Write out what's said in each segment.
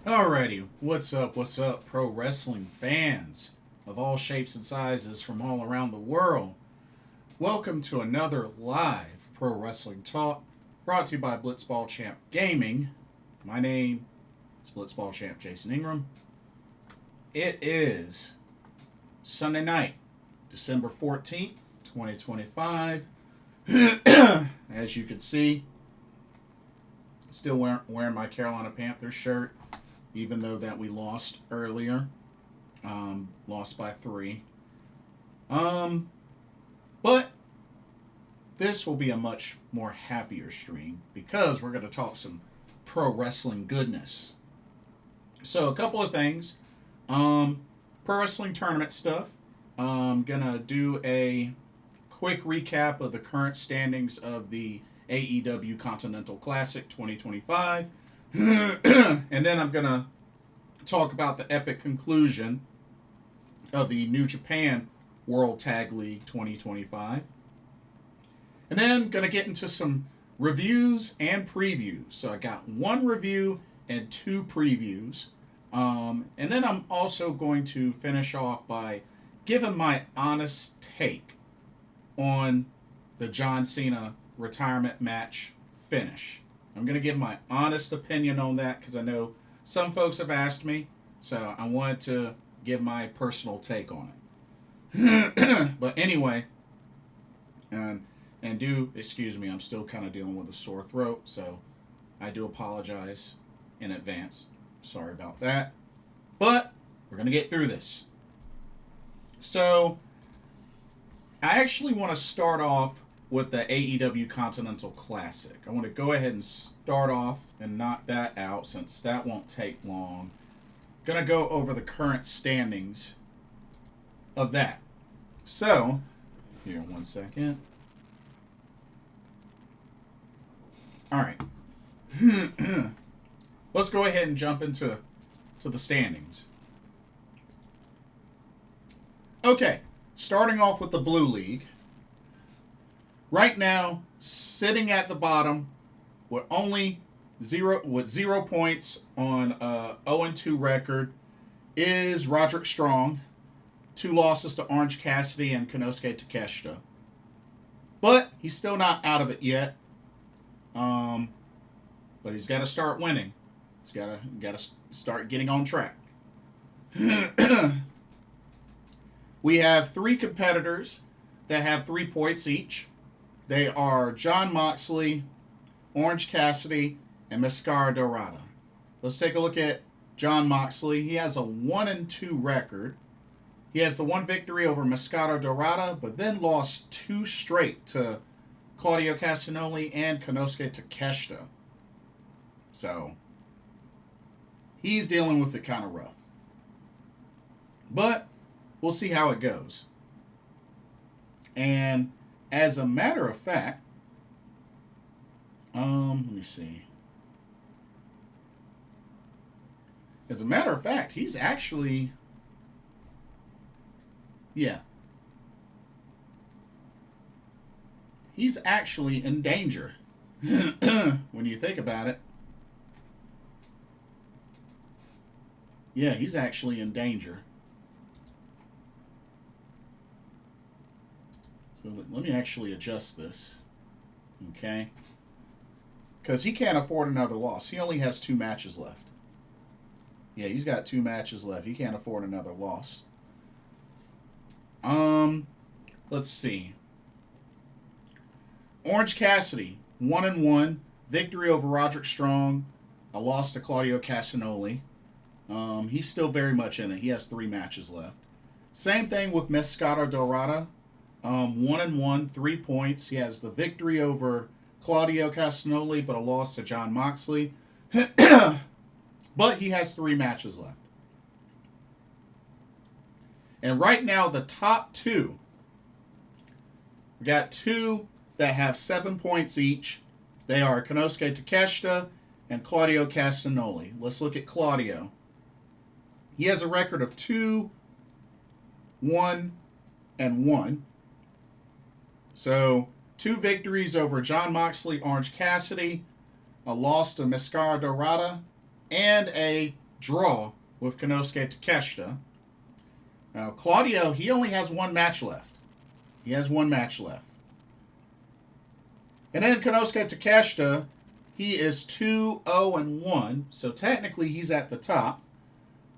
Alrighty, what's up, pro wrestling fans of all shapes and sizes from all around the world? Welcome to another live pro wrestling talk brought to you by Blitzball Champ Gaming. My name is Blitzball Champ Jason Ingram. It is Sunday night, December 14th, 2025. As you can see, still wearing my Carolina Panthers shirt, even though that we lost earlier. Lost by 3. But this will be a much more happier stream because we're going to talk some pro wrestling goodness. So a couple of things. Pro wrestling tournament stuff. I'm going to do a quick recap of the current standings of the AEW Continental Classic 2025. And then I'm going to talk about the epic conclusion of the New Japan World Tag League 2025. And then going to get into some reviews and previews. So I got 1 review and 2 previews. And then I'm also going to finish off by giving my honest take on the John Cena retirement match finish. I'm going to give my honest opinion on that because I know some folks have asked me, so I wanted to give my personal take on it. But anyway, and excuse me, I'm still kind of dealing with a sore throat, so I do apologize in advance. Sorry about that. But we're going to get through this. So I actually want to start off with the AEW Continental Classic. I want to go ahead and start off and knock that out since that won't take long. Gonna go over the current standings of that. So, here, 1 second. Alright. Let's go ahead and jump into the standings. Okay, starting off with the Blue League. Right now, sitting at the bottom with only 0 points on 0-2 record is Roderick Strong. 2 losses to Orange Cassidy and Konosuke Takeshita. But he's still not out of it yet. But he's got to start winning. He's got to start getting on track. We have 3 competitors that have 3 points each. They are Jon Moxley, Orange Cassidy, and Mascara Dorada. Let's take a look at Jon Moxley. He has a 1-2 record. He has the 1 victory over Mascara Dorada, but then lost 2 straight to Claudio Castagnoli and Konosuke Takeshita. So, he's dealing with it kind of rough. But, we'll see how it goes. And as a matter of fact, let me see. As a matter of fact, he's actually, he's actually in danger. When you think about it. Yeah, he's actually in danger. So let me actually adjust this. Okay? Because he can't afford another loss. He only has 2 matches left. Yeah, he's got 2 matches left. He can't afford another loss. Let's see. Orange Cassidy, 1-1. Victory over Roderick Strong. A loss to Claudio Castagnoli. He's still very much in it. He has 3 matches left. Same thing with Mascara Dorada. 1-1, 3 points. He has the victory over Claudio Castagnoli, but a loss to Jon Moxley. But he has 3 matches left. And right now, the top 2. We got 2 that have 7 points each. They are Konosuke Takeshita and Claudio Castagnoli. Let's look at Claudio. He has a record of 2-1-1. So, 2 victories over Jon Moxley, Orange Cassidy, a loss to Mascara Dorada, and a draw with Konosuke Takeshita. Now, Claudio, he only has one match left. He has one match left. And then Konosuke Takeshita, he is 2-0-1, so technically he's at the top.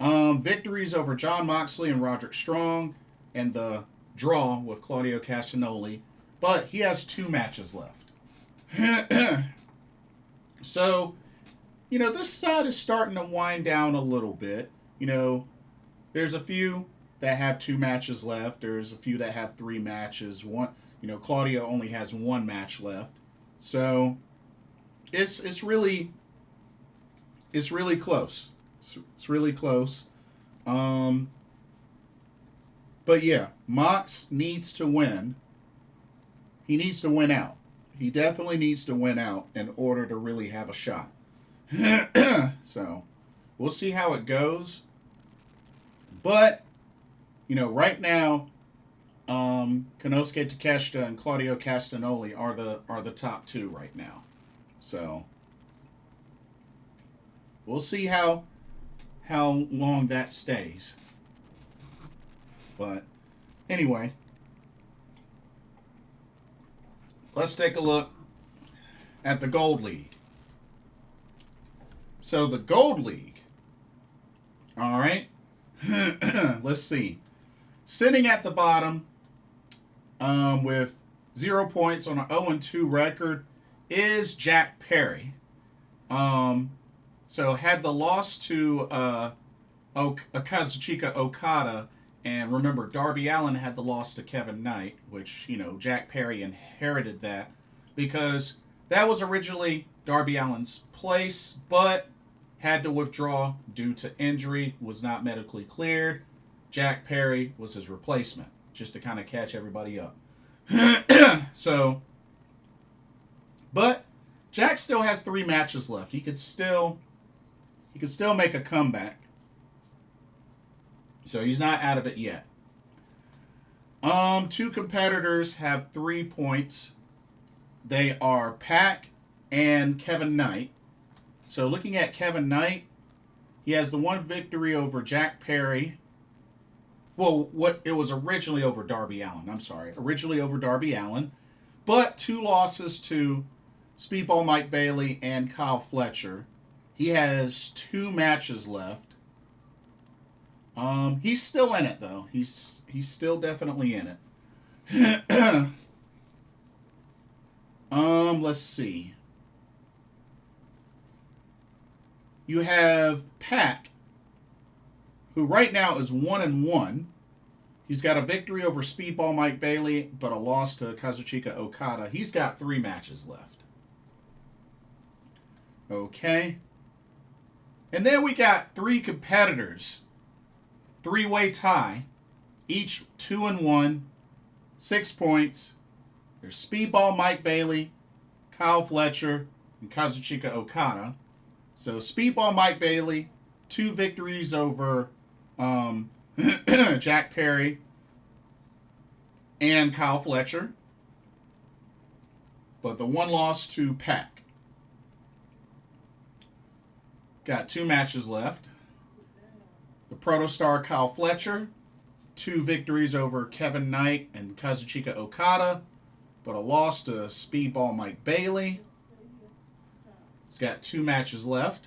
Victories over Jon Moxley and Roderick Strong, and the draw with Claudio Castagnoli, but he has 2 matches left. So, this side is starting to wind down a little bit. There's a few that have 2 matches left. There's a few that have 3 matches. Claudio only has 1 match left. So, it's really close. It's really close. But yeah, Mox needs to win. He needs to win out. He definitely needs to win out in order to really have a shot. So, we'll see how it goes. But, right now, Konosuke Takeshita and Claudio Castagnoli are the top 2 right now. So, we'll see how long that stays. But anyway, let's take a look at the Gold League. So the Gold League, all right, let's see. Sitting at the bottom with 0 points on an 0-2 record is Jack Perry. So had the loss to Kazuchika Okada, and remember, Darby Allin had the loss to Kevin Knight, which, Jack Perry inherited that because that was originally Darby Allin's place, but had to withdraw due to injury, was not medically cleared. Jack Perry was his replacement, just to kind of catch everybody up. So, but Jack still has 3 matches left. He could still make a comeback. So he's not out of it yet. 2 competitors have 3 points. They are Pac and Kevin Knight. So looking at Kevin Knight, he has the 1 victory over Jack Perry. Well, it was originally over Darby Allin. I'm sorry. Originally over Darby Allin. But 2 losses to Speedball Mike Bailey and Kyle Fletcher. He has 2 matches left. He's still in it, though. He's still definitely in it. Let's see. You have Pac, who right now is 1-1. He's got a victory over Speedball Mike Bailey, but a loss to Kazuchika Okada. He's got 3 matches left. Okay. And then we got 3 competitors. 3-way tie, each 2-1, 6 points. There's Speedball Mike Bailey, Kyle Fletcher, and Kazuchika Okada. So Speedball Mike Bailey, 2 victories over Jack Perry and Kyle Fletcher, but the 1 loss to Pac. Got 2 matches left. The Protostar Kyle Fletcher, 2 victories over Kevin Knight and Kazuchika Okada, but a loss to Speedball Mike Bailey. He's got 2 matches left.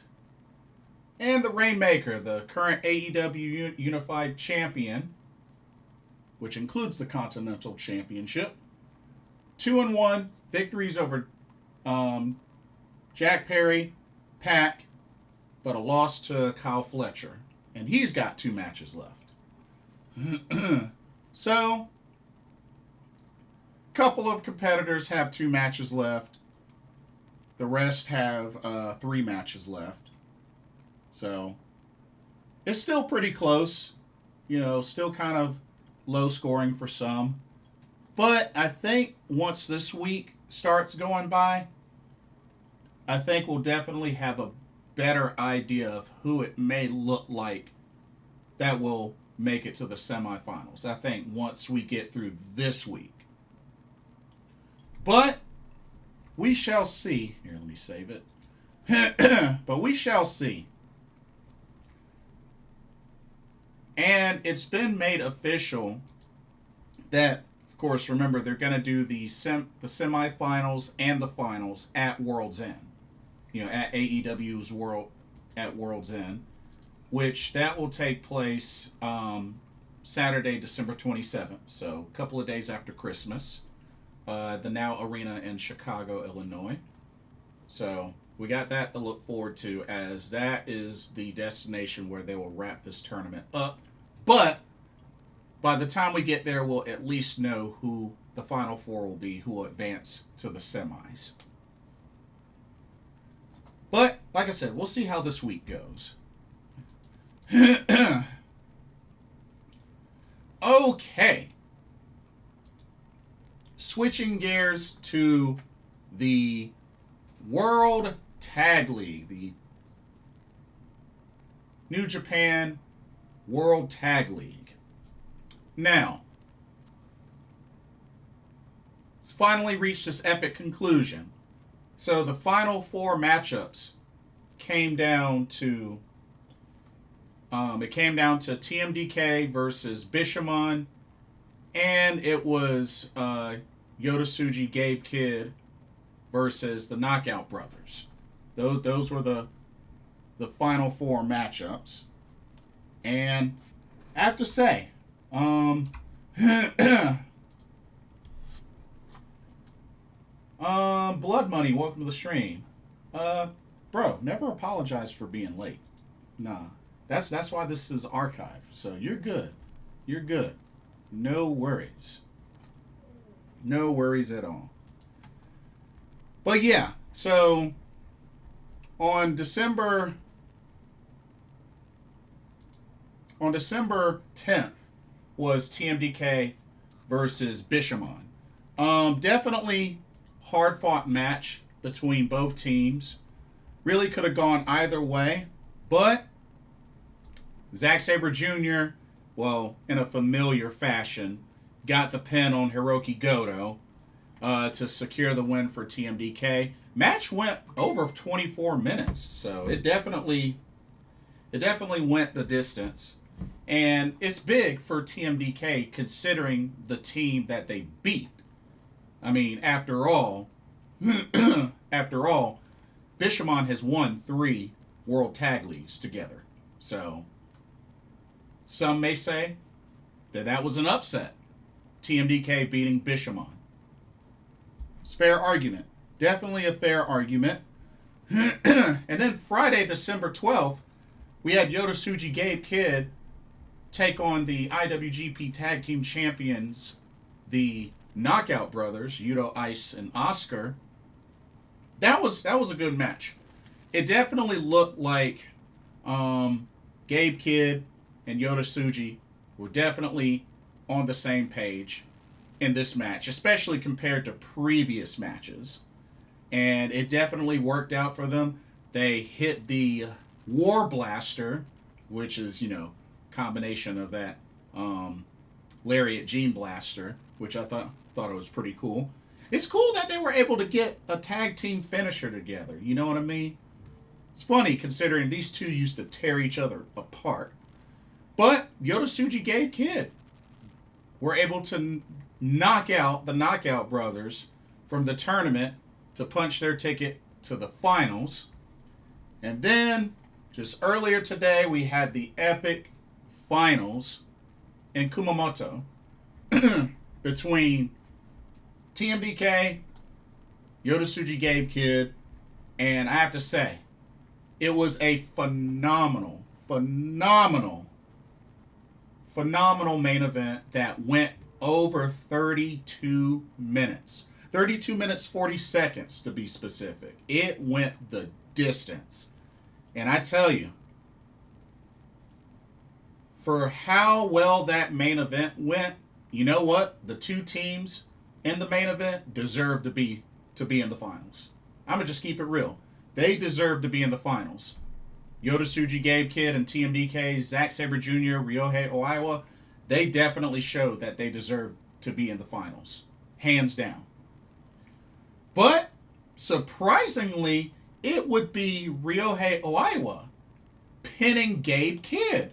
And the Rainmaker, the current AEW Unified Champion, which includes the Continental Championship. 2-1, victories over Jack Perry, Pac, but a loss to Kyle Fletcher. And he's got 2 matches left. So, a couple of competitors have 2 matches left. The rest have 3 matches left. So, it's still pretty close. Still kind of low scoring for some. But I think once this week starts going by, I think we'll definitely have a better idea of who it may look like that will make it to the semifinals. I think once we get through this week. But we shall see. Here, let me save it. But we shall see. And it's been made official that, of course, remember, they're going to do the semifinals and the finals at World's End. At AEW's World's End, which that will take place Saturday, December 27th. So a couple of days after Christmas. The Now Arena in Chicago, Illinois. So we got that to look forward to, as that is the destination where they will wrap this tournament up. But by the time we get there, we'll at least know who the Final Four will be, who will advance to the semis. But, like I said, we'll see how this week goes. Okay. Switching gears to the World Tag League, the New Japan World Tag League. Now, it's finally reached this epic conclusion. So the final 4 matchups came down to TMDK versus Bishamon, and it was Yoda Gabe Kidd versus the Knockout Brothers. Those were the final 4 matchups. And I have to say, Blood Money, welcome to the stream. Bro, never apologize for being late. Nah. That's why this is archived. So you're good. You're good. No worries. No worries at all. But yeah, so on December 10th was TMDK versus Bishamon. Definitely hard fought match between both teams. Really could have gone either way, but Zack Sabre Jr., well, in a familiar fashion, got the pin on Hiroki Goto to secure the win for TMDK. Match went over 24 minutes, so it definitely went the distance. And it's big for TMDK considering the team that they beat. I mean, after all, Bishamon has won 3 World Tag Leagues together. So some may say that was an upset. TMDK beating Bishamon. It's a fair argument. Definitely a fair argument. And then Friday, December 12th, we had Yoda Gabe Kidd take on the IWGP Tag Team Champions, the Knockout Brothers, Yuto, Ice, and Oscar. That was a good match. It definitely looked like Gabe Kidd and Yoda were definitely on the same page in this match, especially compared to previous matches. And it definitely worked out for them. They hit the War Blaster, which is, combination of that Lariat Gene Blaster, which I thought it was pretty cool. It's cool that they were able to get a tag team finisher together. You know what I mean? It's funny considering these two used to tear each other apart. But Yoda Gabe Kidd were able to knock out the Knockout Brothers from the tournament to punch their ticket to the finals. And then, just earlier today, we had the epic finals in Kumamoto between TMDK, Yoda Gabe Kidd, and I have to say, it was a phenomenal main event that went over 32 minutes. 32 minutes, 40 seconds to be specific. It went the distance. And I tell you, for how well that main event went, you know what? The 2 teams in the main event deserve to be in the finals. I'm going to just keep it real. They deserve to be in the finals. Yoda Gabe Kidd and TMDK, Zack Sabre Jr., Ryohei Oiwa, they definitely showed that they deserve to be in the finals. Hands down. But, surprisingly, it would be Ryohei Oiwa pinning Gabe Kidd.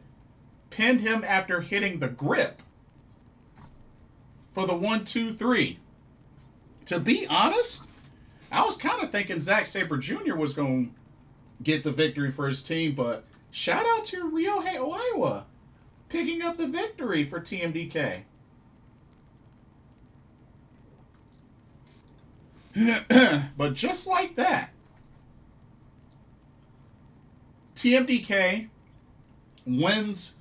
pinned him after hitting the grip for the 1-2-3. To be honest, I was kind of thinking Zack Sabre Jr. was going to get the victory for his team, but shout out to Ryohei Oiwa picking up the victory for TMDK. But just like that, TMDK wins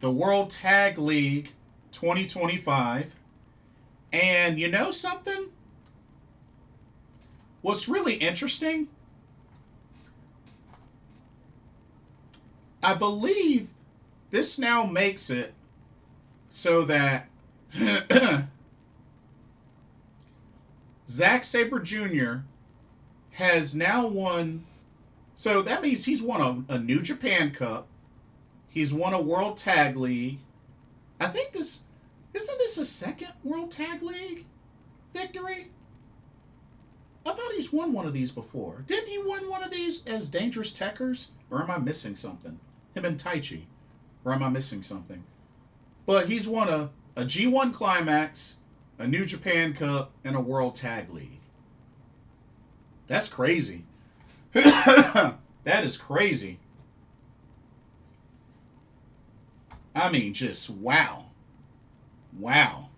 the World Tag League 2025. And you know something? What's really interesting, I believe this now makes it so that Zack Sabre Jr. has now won. So that means he's won a New Japan Cup. He's won a World Tag League. I think isn't this a second World Tag League victory? I thought he's won one of these before. Didn't he win one of these as Dangerous Tekkers? Or am I missing something? Him and Taichi. Or am I missing something? But he's won a G1 Climax, a New Japan Cup, and a World Tag League. That's crazy. That is crazy. I mean, just wow. Wow.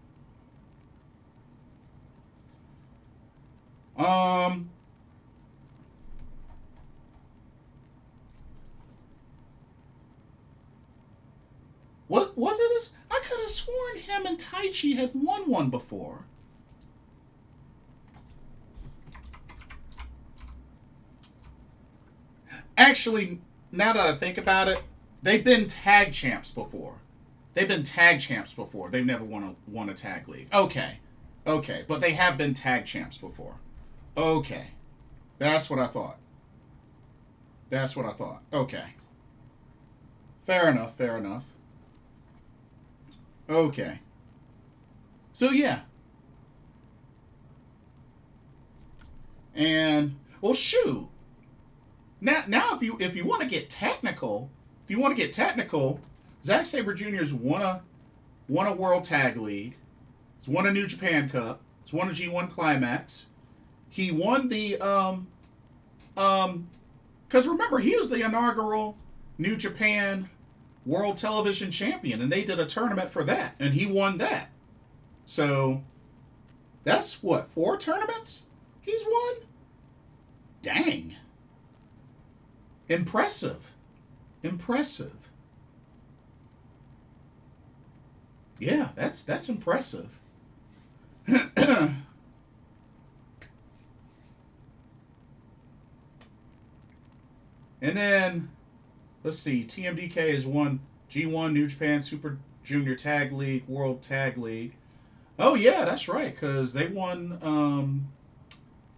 What was it? I could have sworn him and Taichi had won one before. Actually, now that I think about it, they've been tag champs before. They've never won a tag league. Okay. But they have been tag champs before. Okay. That's what I thought. Okay. Fair enough. Okay. So yeah. And well, shoot. Now, if you want to get technical, Zack Sabre Jr.'s won a World Tag League. He's won a New Japan Cup. He's won a G1 Climax. He won the because remember, he was the inaugural New Japan World Television Champion, and they did a tournament for that, and he won that. So that's what, 4 tournaments he's won? Dang. Impressive. Yeah, that's impressive. And then, let's see, TMDK has won G1, New Japan, Super Junior Tag League, World Tag League. Oh, yeah, that's right, because they won,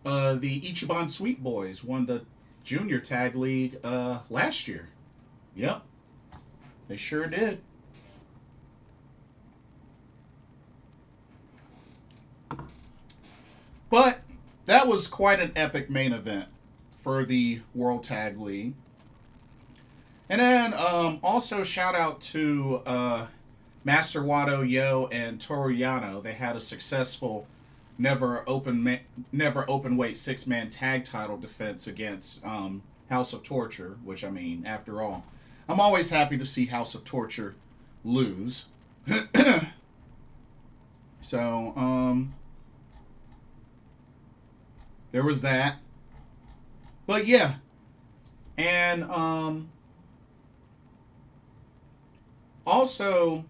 the Ichiban Sweet Boys won the Junior Tag League last year. Yep, they sure did. But that was quite an epic main event for the World Tag League. And then also shout out to Master Wado, Yo, and Toru Yano. They had a successful never open weight 6-man tag title defense against House of Torture, which, I mean, after all, I'm always happy to see House of Torture lose. So, there was that. But yeah. And also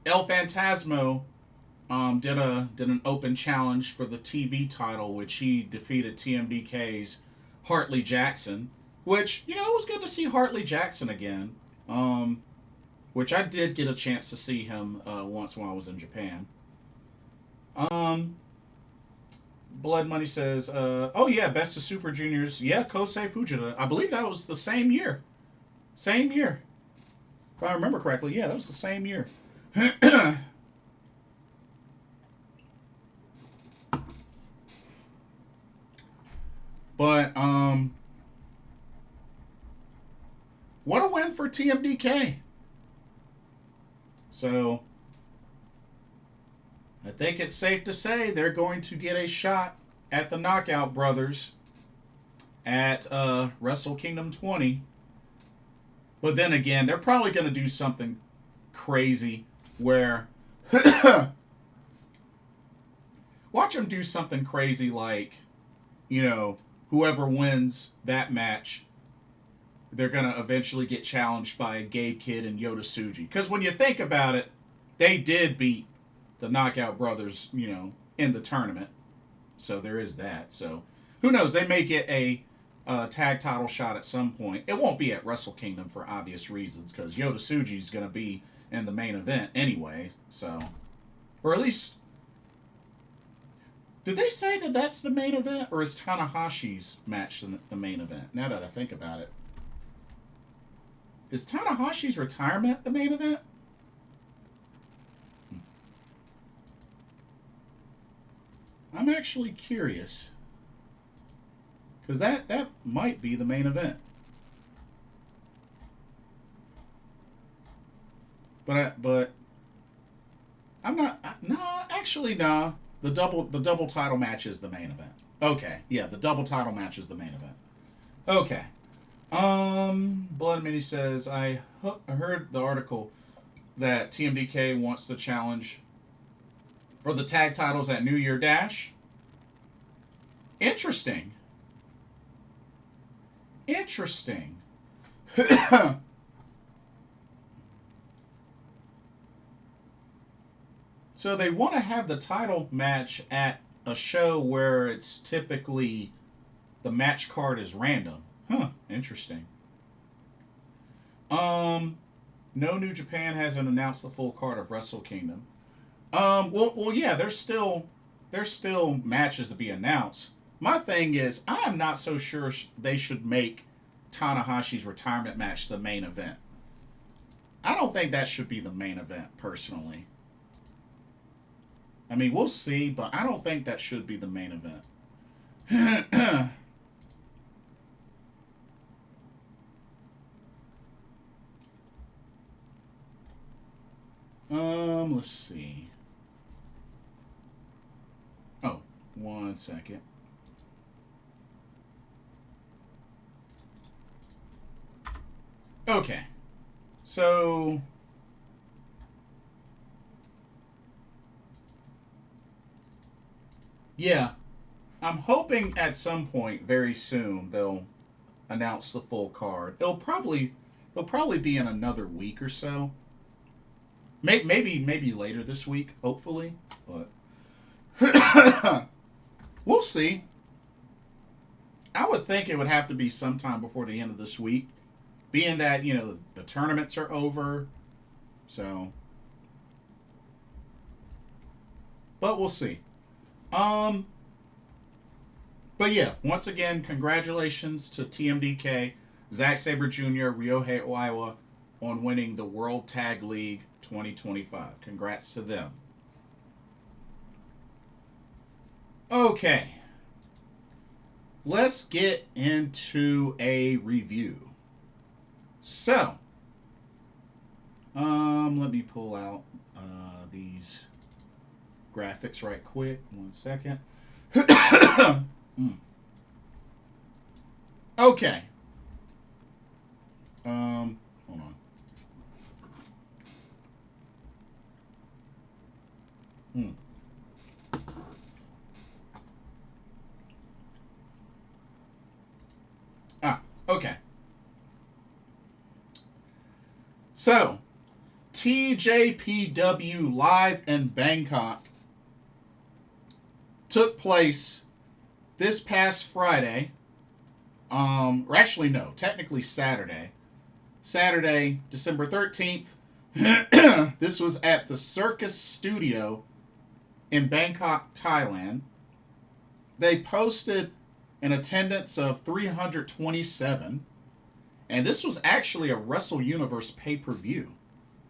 El Phantasmo did an open challenge for the TV title, which he defeated TMDK's Hartley Jackson, which, you know, it was good to see Hartley Jackson again, which I did get a chance to see him once when I was in Japan. Blood Money says, oh yeah, Best of Super Juniors. Yeah, Kosei Fujita. I believe that was the same year. If I remember correctly, yeah, that was the same year. But, what a win for TMDK. So, I think it's safe to say they're going to get a shot at the Knockout Brothers at Wrestle Kingdom 20. But then again, they're probably going to do something crazy where... watch them do something crazy like, you know, whoever wins that match, they're going to eventually get challenged by Gabe Kidd and Yota Tsuji. Because when you think about it, they did beat the Knockout Brothers, you know, in the tournament. So there is that. So who knows? They may get a tag title shot at some point. It won't be at Wrestle Kingdom for obvious reasons because Yota Tsuji is going to be in the main event anyway. So, or at least, did they say that that's the main event, or is Tanahashi's match the main event? Now that I think about it, is Tanahashi's retirement the main event? I'm actually curious. Because that might be the main event. But I'm not. No, actually, no. The double title match is the main event. Okay, yeah, the double title match is the main event. Okay. Blood Mini says I heard the article that TMDK wants to challenge for the tag titles at New Year Dash. Interesting. Interesting. So they want to have the title match at a show where it's typically the match card is random. Huh, interesting. No, New Japan hasn't announced the full card of Wrestle Kingdom. Well, yeah, there's still matches to be announced. My thing is, I am not so sure they should make Tanahashi's retirement match the main event. I don't think that should be the main event, personally. I mean, we'll see, but I don't think that should be the main event. Let's see. Oh, 1 second. Okay. So yeah, I'm hoping at some point very soon they'll announce the full card. It'll probably be in another week or so. Maybe later this week, hopefully, but we'll see. I would think it would have to be sometime before the end of this week, being that, you know, the tournaments are over. So, but we'll see. But yeah, once again, congratulations to TMDK, Zack Sabre Jr., Ryohei Oiwa on winning the World Tag League 2025. Congrats to them. Okay. Let's get into a review. So, let me pull out these graphics right quick. 1 second. Okay. Hold on. Okay. So, TJPW Live in Bangkok took place this past Friday. Or actually, no, technically Saturday. Saturday, December 13th. This was at the Circus Studio in Bangkok, Thailand. They posted an attendance of 327. And this was actually a Wrestle Universe pay-per-view.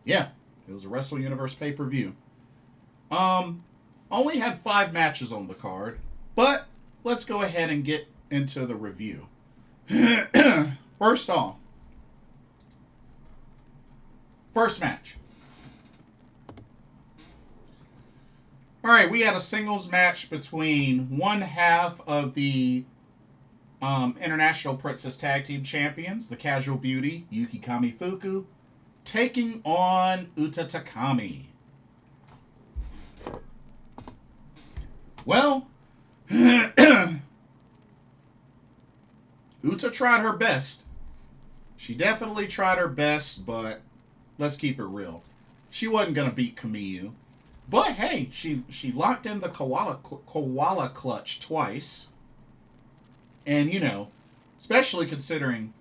Yeah, it was a Wrestle Universe pay-per-view. Only had 5 matches on the card. But let's go ahead and get into the review. First off, First match. All right, we had a singles match between one half of the International Princess Tag Team Champions, the Casual Beauty, Yuki Kamifuku, taking on Uta Takami. Well, Uta tried her best. She definitely tried her best, but let's keep it real. She wasn't going to beat Kamiyu. But hey, she locked in the koala clutch twice. And, you know, especially considering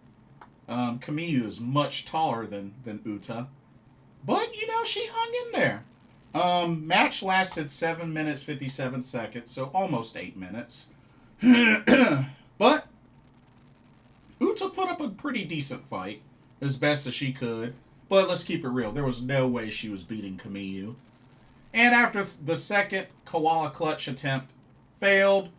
Kamiyu is much taller than Uta. But, you know, she hung in there. Match lasted 7 minutes, 57 seconds, so almost 8 minutes. But Uta put up a pretty decent fight, as best as she could. But let's keep it real. There was no way she was beating Kamiyu. And after the second koala clutch attempt failed,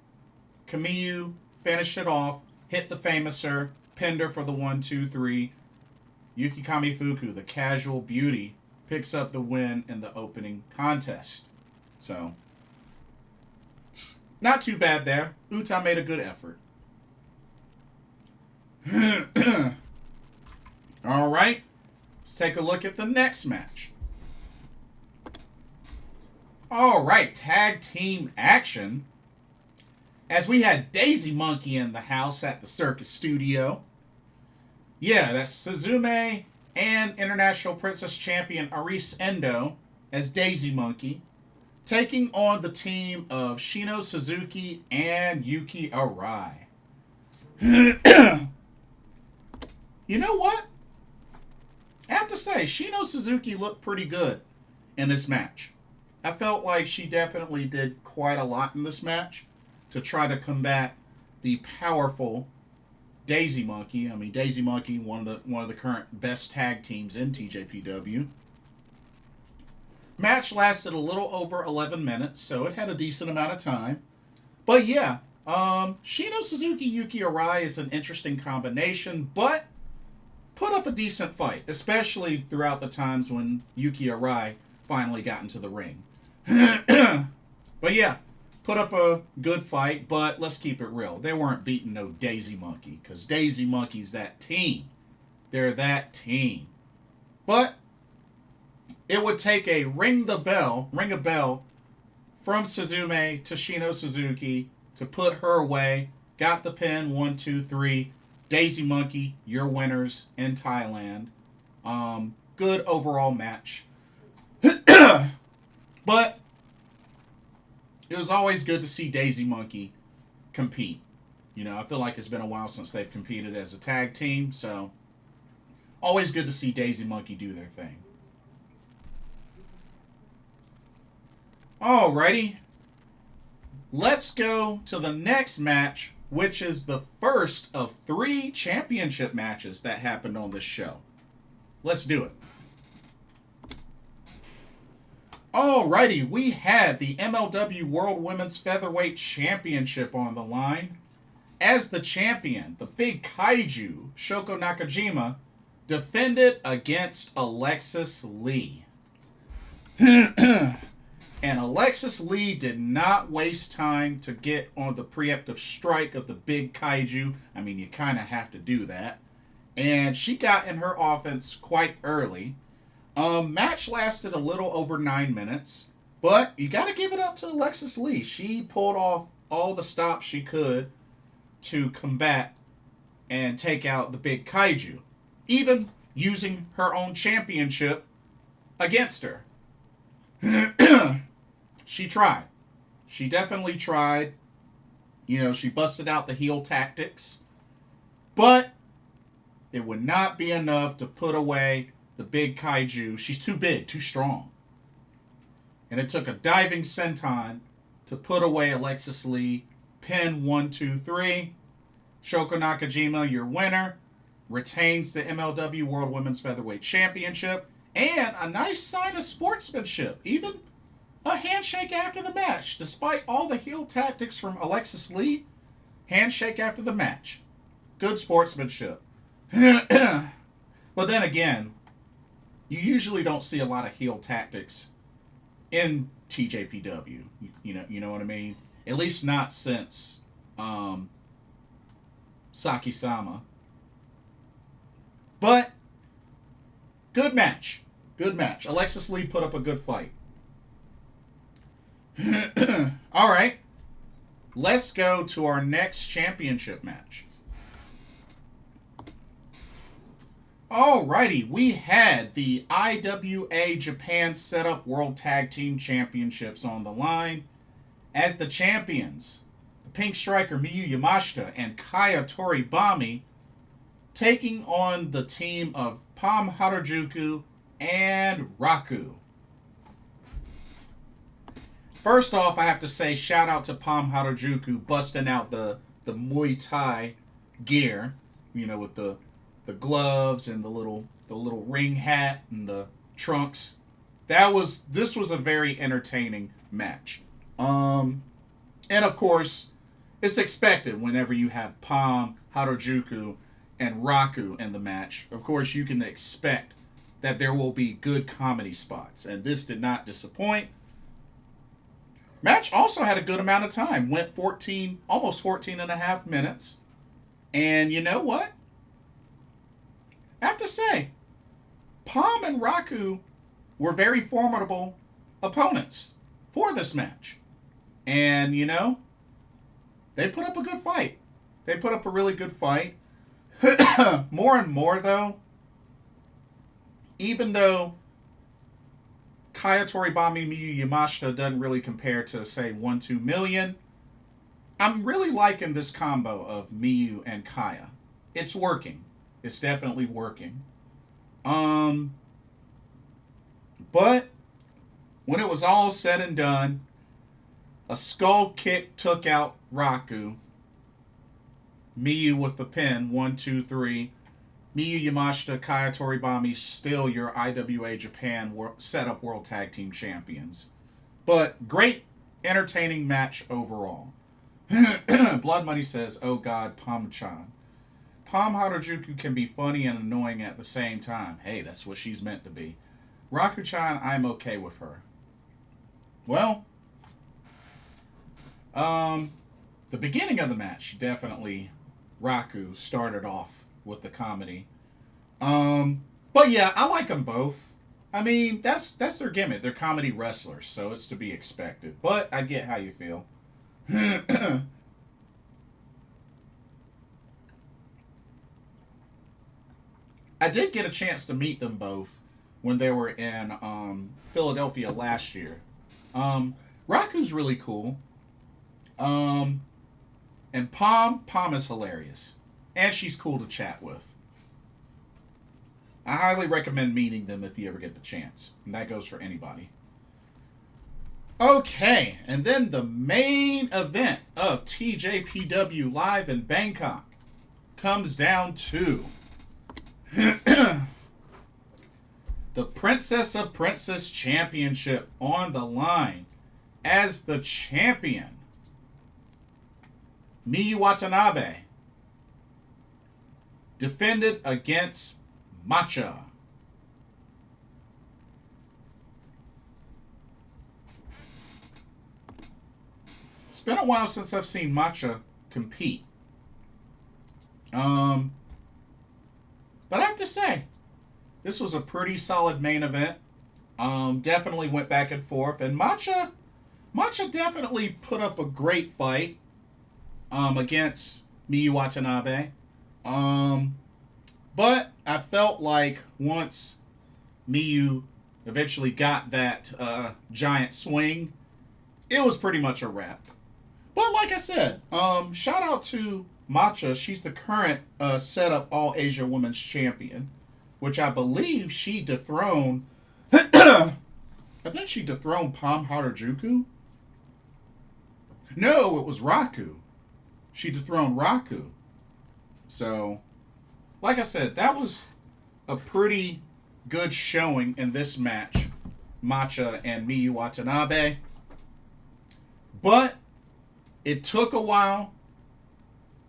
Kamiyu finished it off, hit the famouser, pinned her for the 1-2-3. Yuki Kamifuku, the Casual Beauty, picks up the win in the opening contest. So, not too bad there. Uta made a good effort. All right, let's take a look at the next match. All right, tag team action. As we had Daisy Monkey in the house at the Circus Studio. Yeah, that's Suzume and International Princess Champion Arisu Endo as Daisy Monkey, taking on the team of Shino Suzuki and Yuki Arai. You know what? I have to say, Shino Suzuki looked pretty good in this match. I felt like she definitely did quite a lot in this match to try to combat the powerful Daisy Monkey. I mean, Daisy Monkey, one of the current best tag teams in TJPW. Match lasted a little over 11 minutes, so it had a decent amount of time. But yeah, Shino Suzuki, Yuki Arai is an interesting combination, but put up a decent fight, especially throughout the times when Yuki Arai finally got into the ring. But yeah, put up a good fight, but let's keep it real. They weren't beating no Daisy Monkey, because Daisy Monkey's that team. They're that team. But it would take a ring a bell from Suzume to Shino Suzuki to put her away. Got the pin, 1-2-3. Daisy Monkey, your winners in Thailand. Good overall match. But it was always good to see Daisy Monkey compete. You know, I feel like it's been a while since they've competed as a tag team, so always good to see Daisy Monkey do their thing. Alrighty. Let's go to the next match, which is the first of 3 championship matches that happened on this show. Let's do it. Alrighty, we had the MLW World Women's Featherweight Championship on the line. As the champion, the big kaiju, Shoko Nakajima, defended against Alexis Lee. And Alexis Lee did not waste time to get on the preemptive strike of the big kaiju. I mean, you kind of have to do that. And she got in her offense quite early. Match lasted a little over 9 minutes, but you got to give it up to Alexis Lee. She pulled off all the stops she could to combat and take out the big kaiju, even using her own championship against her. She tried. She definitely tried. You know, she busted out the heel tactics, but it would not be enough to put away the big kaiju. She's too big, too strong. And it took a diving senton to put away Alexis Lee. Pin 1-2-3. Shoko Nakajima, your winner, retains the MLW World Women's Featherweight Championship. And a nice sign of sportsmanship. Even a handshake after the match. Despite all the heel tactics from Alexis Lee, handshake after the match. Good sportsmanship. But then again, you usually don't see a lot of heel tactics in TJPW. You know what I mean? At least not since Saki-sama. But good match. Good match. Alexis Lee put up a good fight. All right. Let's go to our next championship match. Alrighty, we had the IWA Japan Setup World Tag Team Championships on the line. As the champions, the Pink Striker Miyu Yamashita and Kaya Toribami taking on the team of Palm Harajuku and Raku. First off, I have to say shout out to Palm Harajuku busting out the Muay Thai gear, with the gloves and the little ring hat and the trunks. This was a very entertaining match. And of course, it's expected whenever you have Palm, Harajuku, and Raku in the match. Of course, you can expect that there will be good comedy spots, and this did not disappoint. Match also had a good amount of time. Went almost 14 and a half minutes. And you know what? I have to say, Palm and Raku were very formidable opponents for this match. And, they put up a good fight. They put up a really good fight. More and more, though, even though Kaya Toribami Miyu Yamashita doesn't really compare to, say, 1-2 million, I'm really liking this combo of Miyu and Kaya. It's working. It's definitely working. But when it was all said and done, a skull kick took out Raku. Miyu with the pin, 1, 2, 3. Miyu Yamashita, Kaya Toribami, still your IWA Japan Setup World Tag Team Champions. But great, entertaining match overall. Blood Money says, oh God, Palm-chan. Palm Harajuku can be funny and annoying at the same time. Hey, that's what she's meant to be. Raku-chan, I'm okay with her. Well, the beginning of the match, definitely Raku started off with the comedy. But yeah, I like them both. I mean, that's their gimmick. They're comedy wrestlers, so it's to be expected. But I get how you feel. I did get a chance to meet them both when they were in Philadelphia last year. Raku's really cool. And Palm is hilarious. And she's cool to chat with. I highly recommend meeting them if you ever get the chance. And that goes for anybody. Okay, and then the main event of TJPW Live in Bangkok comes down to the Princess of Princess Championship on the line. As the champion, Miyu Watanabe defended against Matcha. It's been a while since I've seen Matcha compete. But I have to say, this was a pretty solid main event. Definitely went back and forth. And Matcha definitely put up a great fight against Miyu Watanabe. But I felt like once Miyu eventually got that giant swing, it was pretty much a wrap. But like I said, shout out to Matcha. She's the current Setup All Asia Women's Champion, which I believe she dethroned. I think she dethroned Palm Harajuku. No, it was Raku. She dethroned Raku. So, like I said, that was a pretty good showing in this match. Matcha and Miyu Watanabe. But it took a while.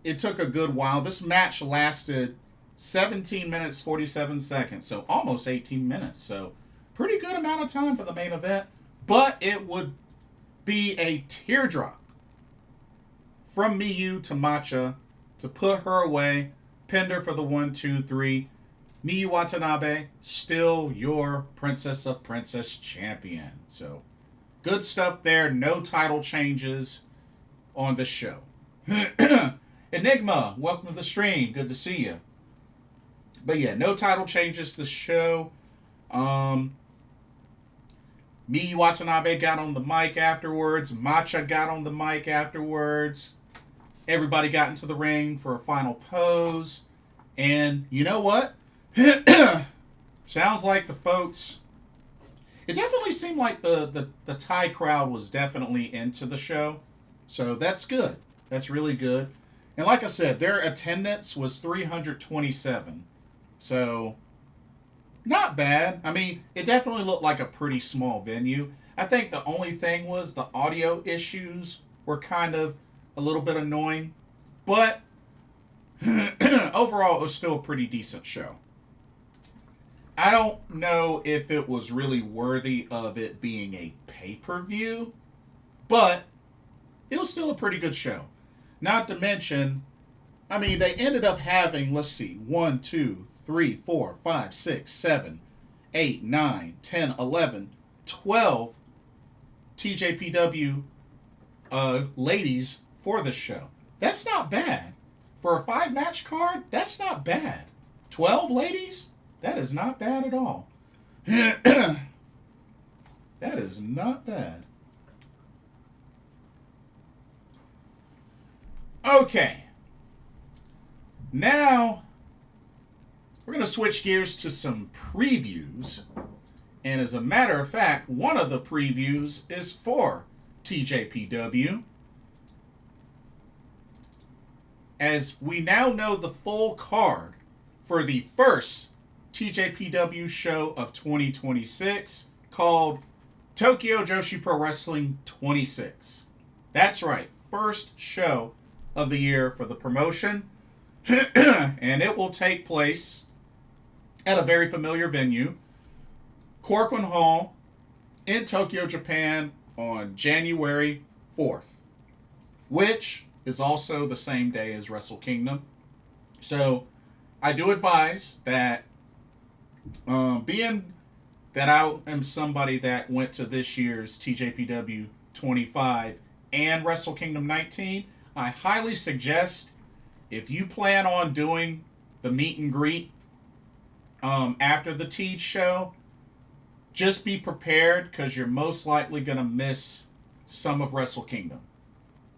It took a good while. This match lasted 17 minutes, 47 seconds. So almost 18 minutes. So pretty good amount of time for the main event. But it would be a teardrop from Miyu to Matcha to put her away. Pinned her for the 1, 2, 3. Miyu Watanabe, still your Princess of Princess champion. So good stuff there. No title changes on the show. Enigma, welcome to the stream. Good to see you. But yeah, no title changes to the show. Miyu Watanabe got on the mic afterwards. Matcha got on the mic afterwards. Everybody got into the ring for a final pose. And you know what? Sounds like the folks... It definitely seemed like the Thai crowd was definitely into the show. So that's good. That's really good. And like I said, their attendance was 327. So, not bad. I mean, it definitely looked like a pretty small venue. I think the only thing was the audio issues were kind of a little bit annoying. But, overall, it was still a pretty decent show. I don't know if it was really worthy of it being a pay-per-view, but it was still a pretty good show. Not to mention, I mean, they ended up having, let's see, 1, 2, 3, 4, 5, 6, 7, 8, 9, 10, 11, 12 TJPW ladies for this show. That's not bad. For a 5-match card, that's not bad. 12 ladies? That is not bad at all. That is not bad. Okay. Now, we're going to switch gears to some previews. And as a matter of fact, one of the previews is for TJPW. As we now know the full card for the first TJPW show of 2026 called Tokyo Joshi Pro-Wrestling 26. That's right, first show of the year for the promotion. And it will take place at a very familiar venue, Korakuen Hall in Tokyo, Japan on January 4th, which is also the same day as Wrestle Kingdom. So I do advise that being that I am somebody that went to this year's TJPW 25 and Wrestle Kingdom 19, I highly suggest if you plan on doing the meet and greet after the TJ show, just be prepared because you're most likely going to miss some of Wrestle Kingdom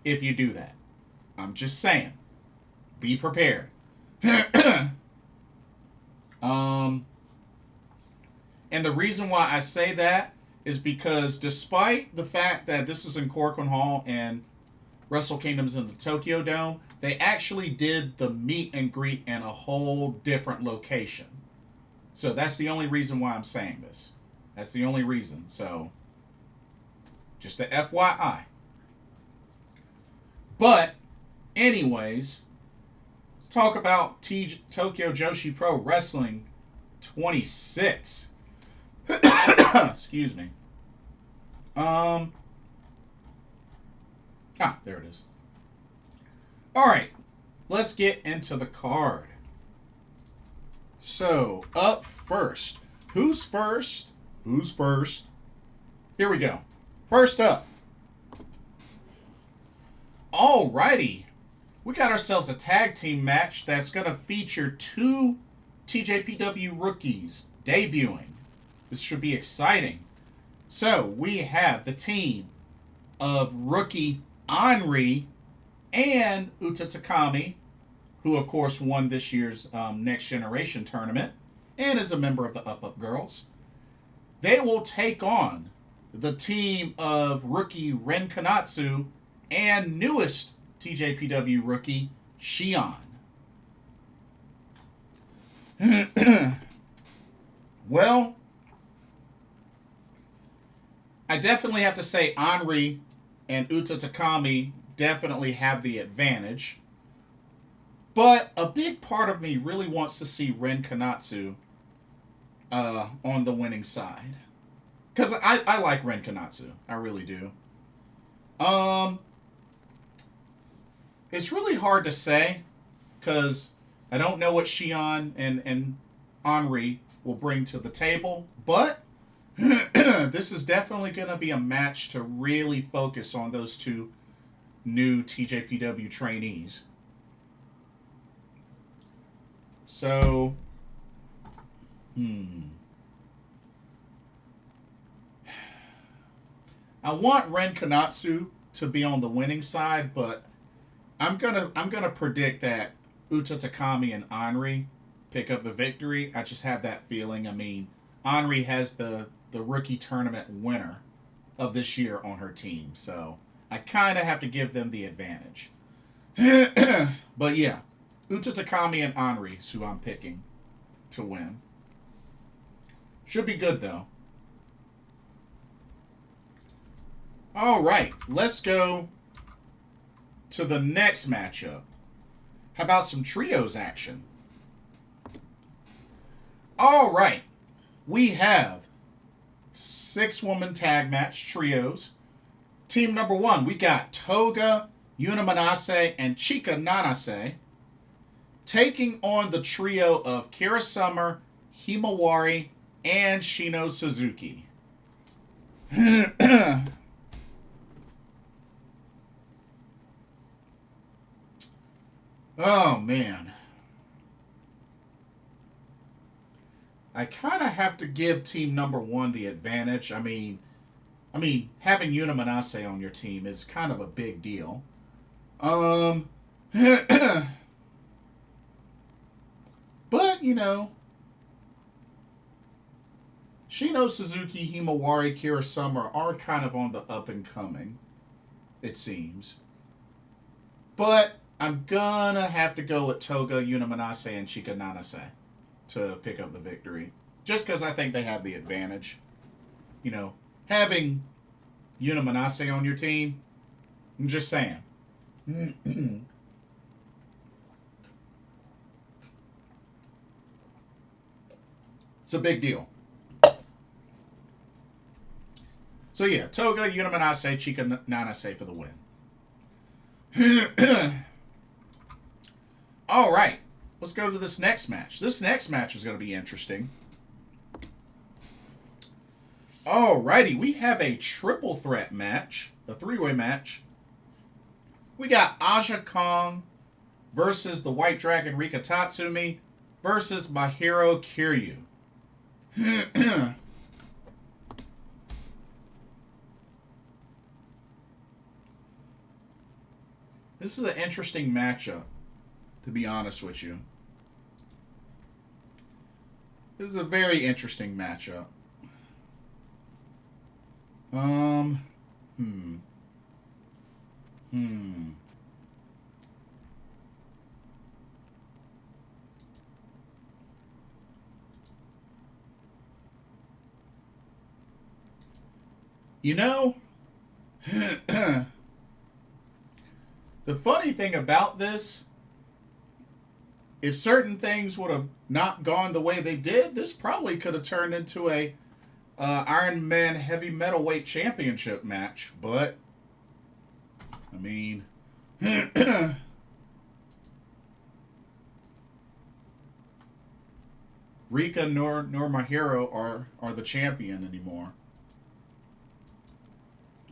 if you do that. I'm just saying. Be prepared. And the reason why I say that is because despite the fact that this is in Korakuen Hall and Wrestle Kingdom's in the Tokyo Dome, they actually did the meet and greet in a whole different location. So that's the only reason why I'm saying this. That's the only reason. So, just a FYI. But, anyways, let's talk about Tokyo Joshi Pro Wrestling 26. Excuse me. There it is. Alright, let's get into the card. So, up first. Who's first? Who's first? Here we go. First up. Alrighty. We got ourselves a tag team match that's going to feature 2 TJPW rookies debuting. This should be exciting. So, we have the team of rookie Anri and Uta Takami, who of course won this year's Next Generation tournament and is a member of the Up Up Girls. They will take on the team of rookie Ren Konatsu and newest TJPW rookie Shion. Well, I definitely have to say Anri and Uta Takami definitely have the advantage. But a big part of me really wants to see Ren Konatsu on the winning side. Because I like Ren Konatsu. I really do. It's really hard to say because I don't know what Shion and Anri will bring to the table. But this is definitely going to be a match to really focus on those two new TJPW trainees. So, I want Ren Konatsu to be on the winning side, but I'm gonna predict that Uta Takami and Anri pick up the victory. I just have that feeling. I mean, Anri has the rookie tournament winner of this year on her team, so I kind of have to give them the advantage. But yeah, Uta Takami and Anri is who I'm picking to win. Should be good though. All right, let's go to the next matchup. How about some trios action? All right, we have 6-woman tag match trios. Team number 1, we got Toga, Yuna Manase, and Chika Nanase taking on the trio of Kira Summer, Himawari, and Shino Suzuki. Oh, man. I kind of have to give team number 1 the advantage. I mean, having Yuna Manase on your team is kind of a big deal. But, you know, Shino Suzuki, Himawari, Kira Summer are kind of on the up and coming, it seems. But I'm gonna have to go with Toga, Yuna Manase, and Chika Nanase to pick up the victory. Just because I think they have the advantage. You know, having Yuna Manase on your team, I'm just saying. It's a big deal. So yeah, Toga, Yuna Manase, Chika Nanase for the win. All right, let's go to this next match. This next match is going to be interesting. All righty, we have a triple threat match, a 3-way match. We got Aja Kong versus the White Dragon Rika Tatsumi versus Mahiro Kiryu. This is an interesting matchup, to be honest with you. This is a very interesting matchup. You know, the funny thing about this, if certain things would have not gone the way they did, this probably could have turned into a Iron Man heavy metalweight championship match. But, I mean, Rika nor Mahiro are the champion anymore.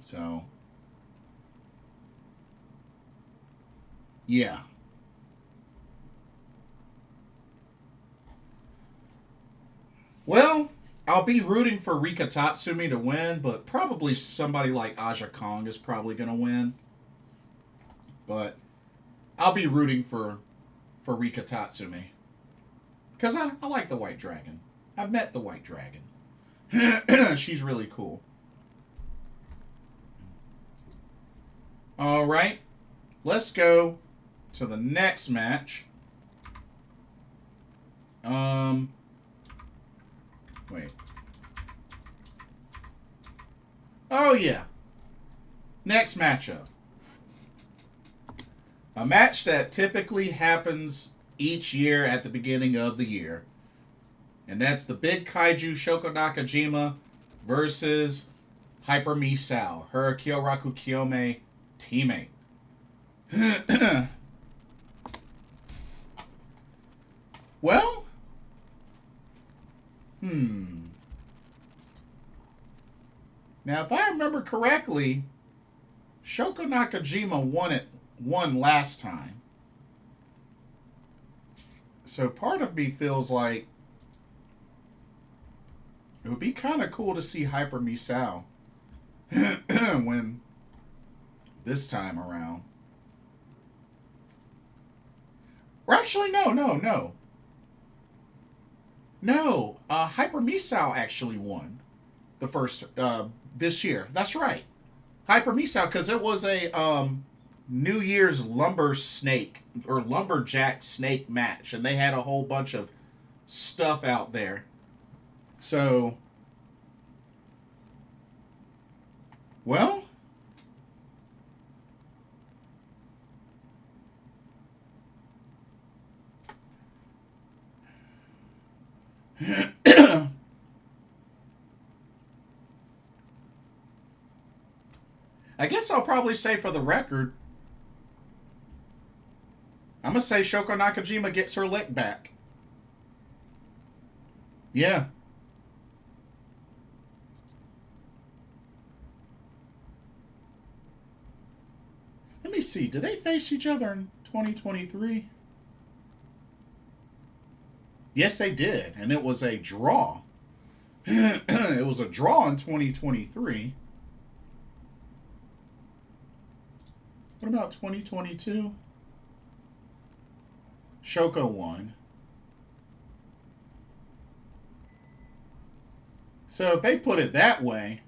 So, yeah. Well, I'll be rooting for Rika Tatsumi to win, but probably somebody like Aja Kong is probably going to win. But I'll be rooting for Rika Tatsumi. Because I like the White Dragon. I've met the White Dragon. She's really cool. All right. Let's go to the next match. Wait. Oh, yeah. Next matchup. A match that typically happens each year at the beginning of the year. And that's the big kaiju Shoko Nakajima versus Hyper Misao, her Kyoraku Kiyome teammate. Well, now if I remember correctly, Shoko Nakajima won last time. So part of me feels like it would be kind of cool to see Hyper Misao win this time around. Or actually, no. Hyper Misao actually won the first this year. That's right. Hyper Misao, because it was a New Year's lumber snake or lumberjack snake match, and they had a whole bunch of stuff out there. So, well, I guess I'll probably say for the record, I'm going to say Shoko Nakajima gets her lick back. Yeah. Let me see. Did they face each other in 2023? Yes, they did. And it was a draw. It was a draw in 2023. What about 2022? Shoko won. So if they put it that way,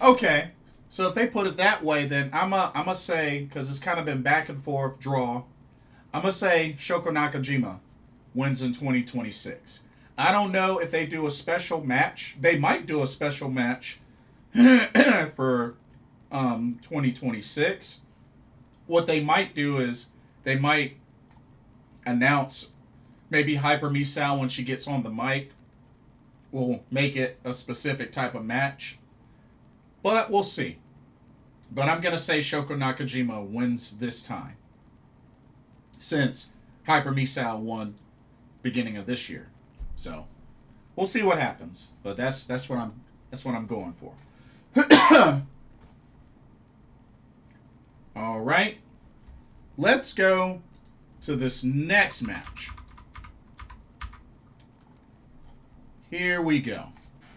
okay. So if they put it that way, then I'm a say, because it's kind of been back and forth draw, I'm going to say Shoko Nakajima wins in 2026. I don't know if they do a special match. They might do a special match for 2026. What they might do is they might announce maybe Hyper Misao when she gets on the mic will make it a specific type of match. But we'll see. But I'm going to say Shoko Nakajima wins this time, since Hyper Misao won beginning of this year. So we'll see what happens. But that's what I'm going for. All right. Let's go to this next match. Here we go.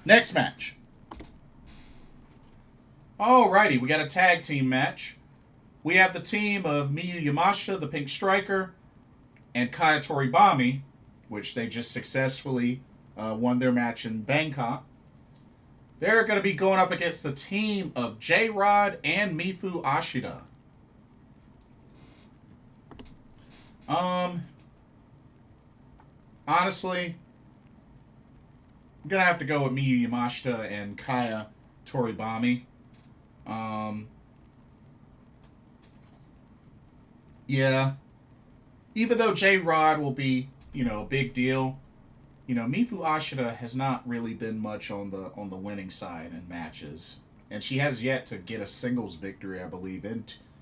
Next match. Alrighty, we got a tag team match. We have the team of Miyu Yamashita, the Pink Striker, and Kaya Toribami, which they just successfully won their match in Bangkok. They're going to be going up against the team of J-Rod and Mifu Ashida. Honestly, I'm going to have to go with Miyu Yamashita and Kaya Toribami. Yeah. Even though J-Rod will be, a big deal, Mifu Ashida has not really been much on the winning side in matches. And she has yet to get a singles victory, I believe,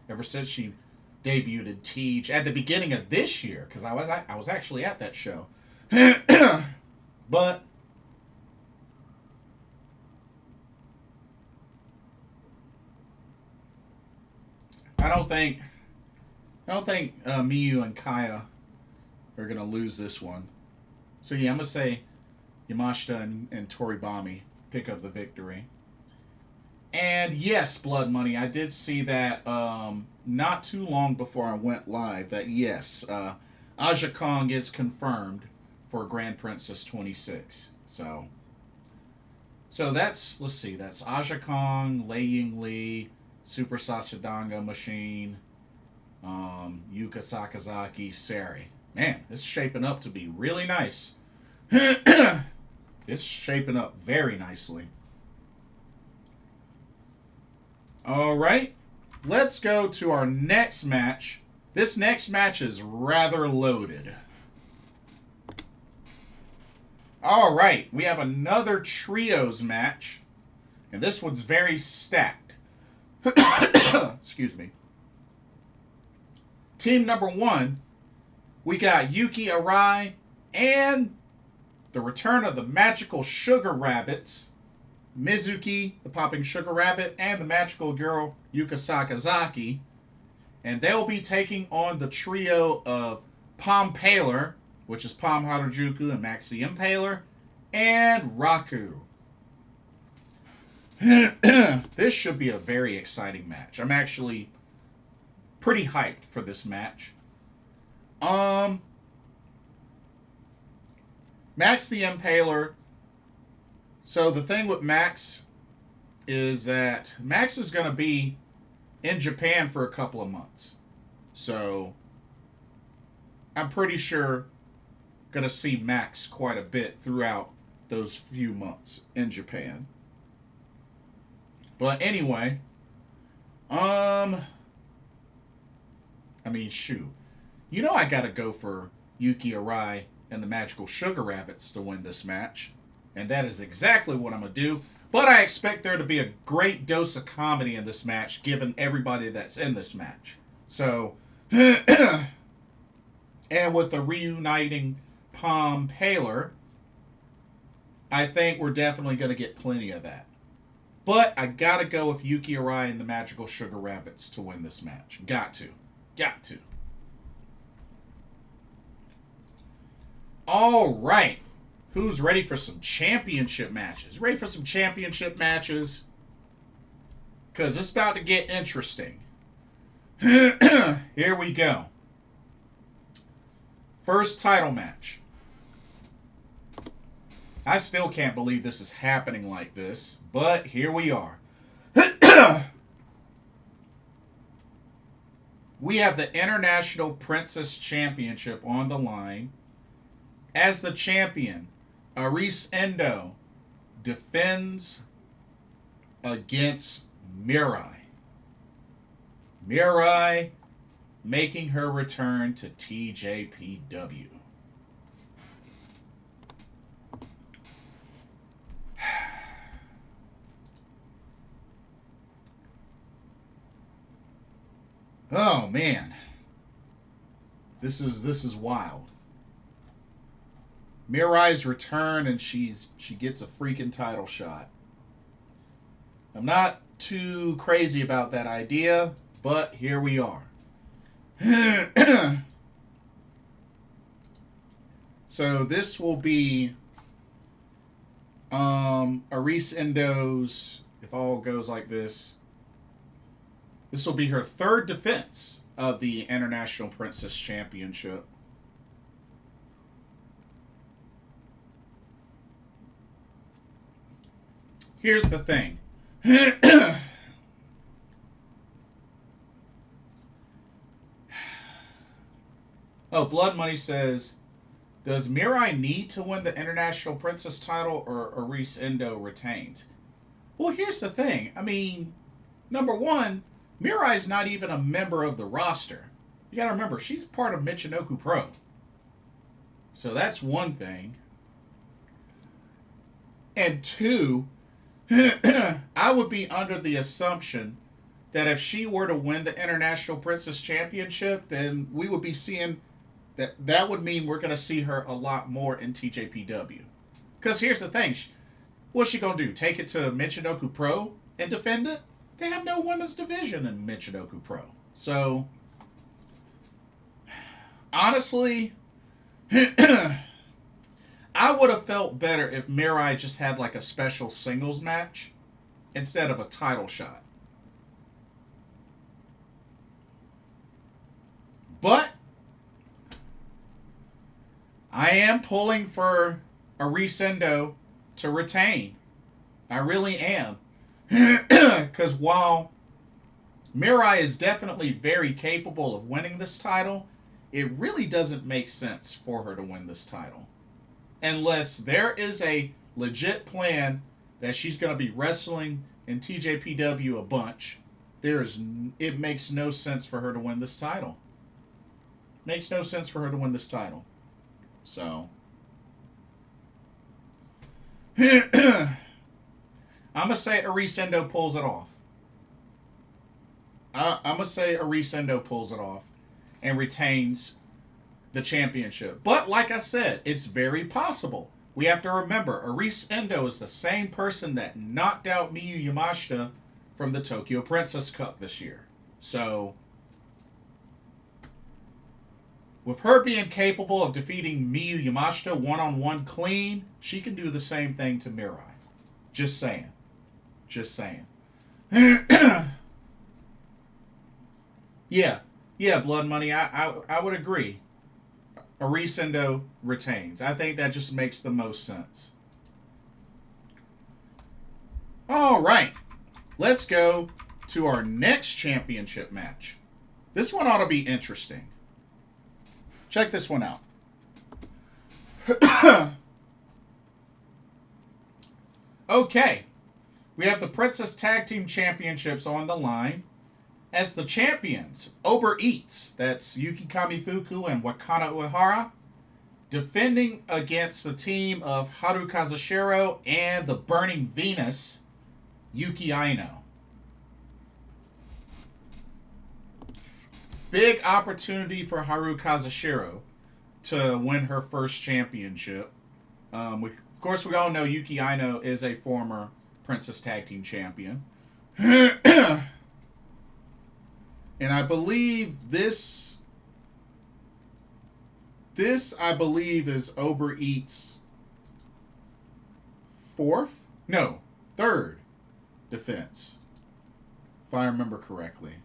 ever since she debuted in TJ at the beginning of this year, because I was actually at that show. But I don't think Miyu and Kaya are gonna lose this one. So yeah, I'm gonna say Yamashita and Toribami pick up the victory. And yes, Blood Money, I did see that not too long before I went live that yes, Aja Kong is confirmed for Grand Princess 26. So that's, let's see, that's Aja Kong, Lei Ying Lee, Super Sasadanga Machine, Yuka Sakazaki, Sari. Man, it's shaping up to be really nice. It's shaping up very nicely. All right. Let's go to our next match. This next match is rather loaded. All right. We have another trios match. And this one's very stacked. Excuse me. Team number 1, we got Yuki, Arai, and the return of the magical sugar rabbits, Mizuki, the popping sugar rabbit, and the magical girl, Yuka Sakazaki. And they'll be taking on the trio of Palm Paler, which is Palm Harajuku and Maxi Impaler, and Raku. This should be a very exciting match. I'm actually pretty hyped for this match. Max the Impaler. So the thing with Max is that Max is going to be in Japan for a couple of months. So I'm pretty sure going to see Max quite a bit throughout those few months in Japan. But anyway, shoot. You know I gotta go for Yuki, Arai, and the Magical Sugar Rabbits to win this match. And that is exactly what I'm gonna do. But I expect there to be a great dose of comedy in this match, given everybody that's in this match. So, and with the reuniting Palm Paler, I think we're definitely gonna get plenty of that. But I gotta go with Yuki, Arai, and the Magical Sugar Rabbits to win this match. Got to. All right. Who's ready for some championship matches? Ready for some championship matches? Because it's about to get interesting. Here we go. First title match. I still can't believe this is happening like this, but here we are. We have the International Princess Championship on the line. As the champion, Arisu Endo defends against Mirai. Mirai making her return to TJPW. Oh man, this is wild. Mirai's return, and she gets a freaking title shot. I'm not too crazy about that idea, but here we are. So this will be Arisu Endo's, if all goes like this will be her third defense of the International Princess Championship. Here's the thing. Blood Money says, does Mirai need to win the International Princess title, or Arisu Endo retains? Well, here's the thing. Number one, Mirai's not even a member of the roster. You gotta remember, she's part of Michinoku Pro. So that's one thing. And two, I would be under the assumption that if she were to win the International Princess Championship, then we would be seeing that would mean we're going to see her a lot more in TJPW. Because here's the thing. What's she going to do? Take it to Michinoku Pro and defend it? They have no women's division in Michinoku Pro. So, honestly, I would have felt better if Mirai just had like a special singles match instead of a title shot. But I am pulling for Arisu Endo to retain. I really am. Because while Mirai is definitely very capable of winning this title, it really doesn't make sense for her to win this title. Unless there is a legit plan that she's going to be wrestling in TJPW a bunch, It makes no sense for her to win this title. Makes no sense for her to win this title. So I'm gonna say Endo pulls it off. I'm gonna say Endo pulls it off and retains the championship. But like I said, it's very possible. We have to remember, Endo is the same person that knocked out Miyu Yamashita from the Tokyo Princess Cup this year. So, with her being capable of defeating Miyu Yamashita one-on-one clean, she can do the same thing to Mirai. Just saying. Just saying. Yeah, Blood Money, I would agree. Endo retains. I think that just makes the most sense. All right. Let's go to our next championship match. This one ought to be interesting. Check this one out. Okay. We have the Princess Tag Team Championships on the line. As the champions, Uber Eats, that's Yuki Kamifuku and Wakana Uehara, defending against the team of Haru Kazushiro and the Burning Venus, Yuki Aino. Big opportunity for Haru Kazushiro to win her first championship. Of course, we all know Yuki Aino is a former Princess Tag Team Champion. And I believe this I believe is Uber Eats' third defense, if I remember correctly.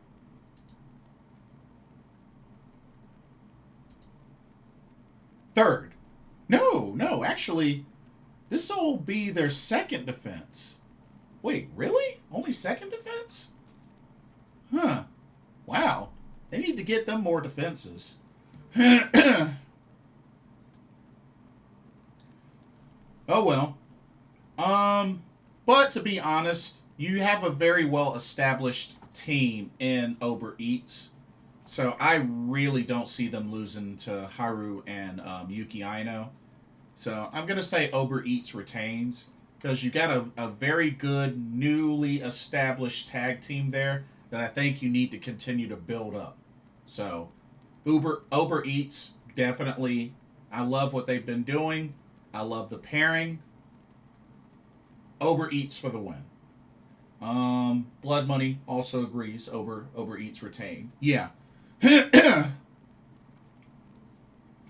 Third. No, actually, this will be their second defense. Wait, really? Only second defense? Huh. Wow. They need to get them more defenses. Oh, well. But to be honest, you have a very well-established team in Uber Eats. So I really don't see them losing to Haru and Yuki Aino. So I'm going to say Uber Eats retains. Because you got a very good, newly established tag team there that I think you need to continue to build up. So, Uber Eats, definitely. I love what they've been doing. I love the pairing. Uber Eats for the win. Blood Money also agrees. Uber Eats retain. Yeah. It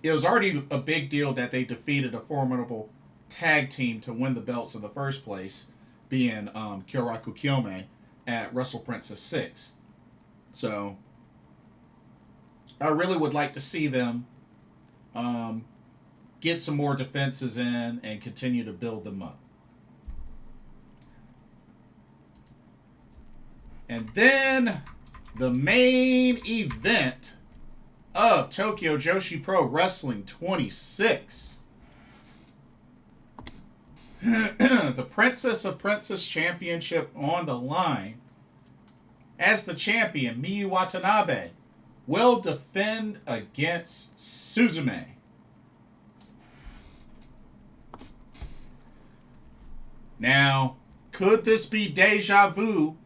was already a big deal that they defeated a formidable tag team to win the belts in the first place, being Kyoraku Kyome at Wrestle Princess 6. So, I really would like to see them get some more defenses in and continue to build them up. And then, the main event of Tokyo Joshi Pro-Wrestling 26. The Princess of Princess Championship on the line. As the champion, Miyu Watanabe will defend against Suzume. Now, could this be deja vu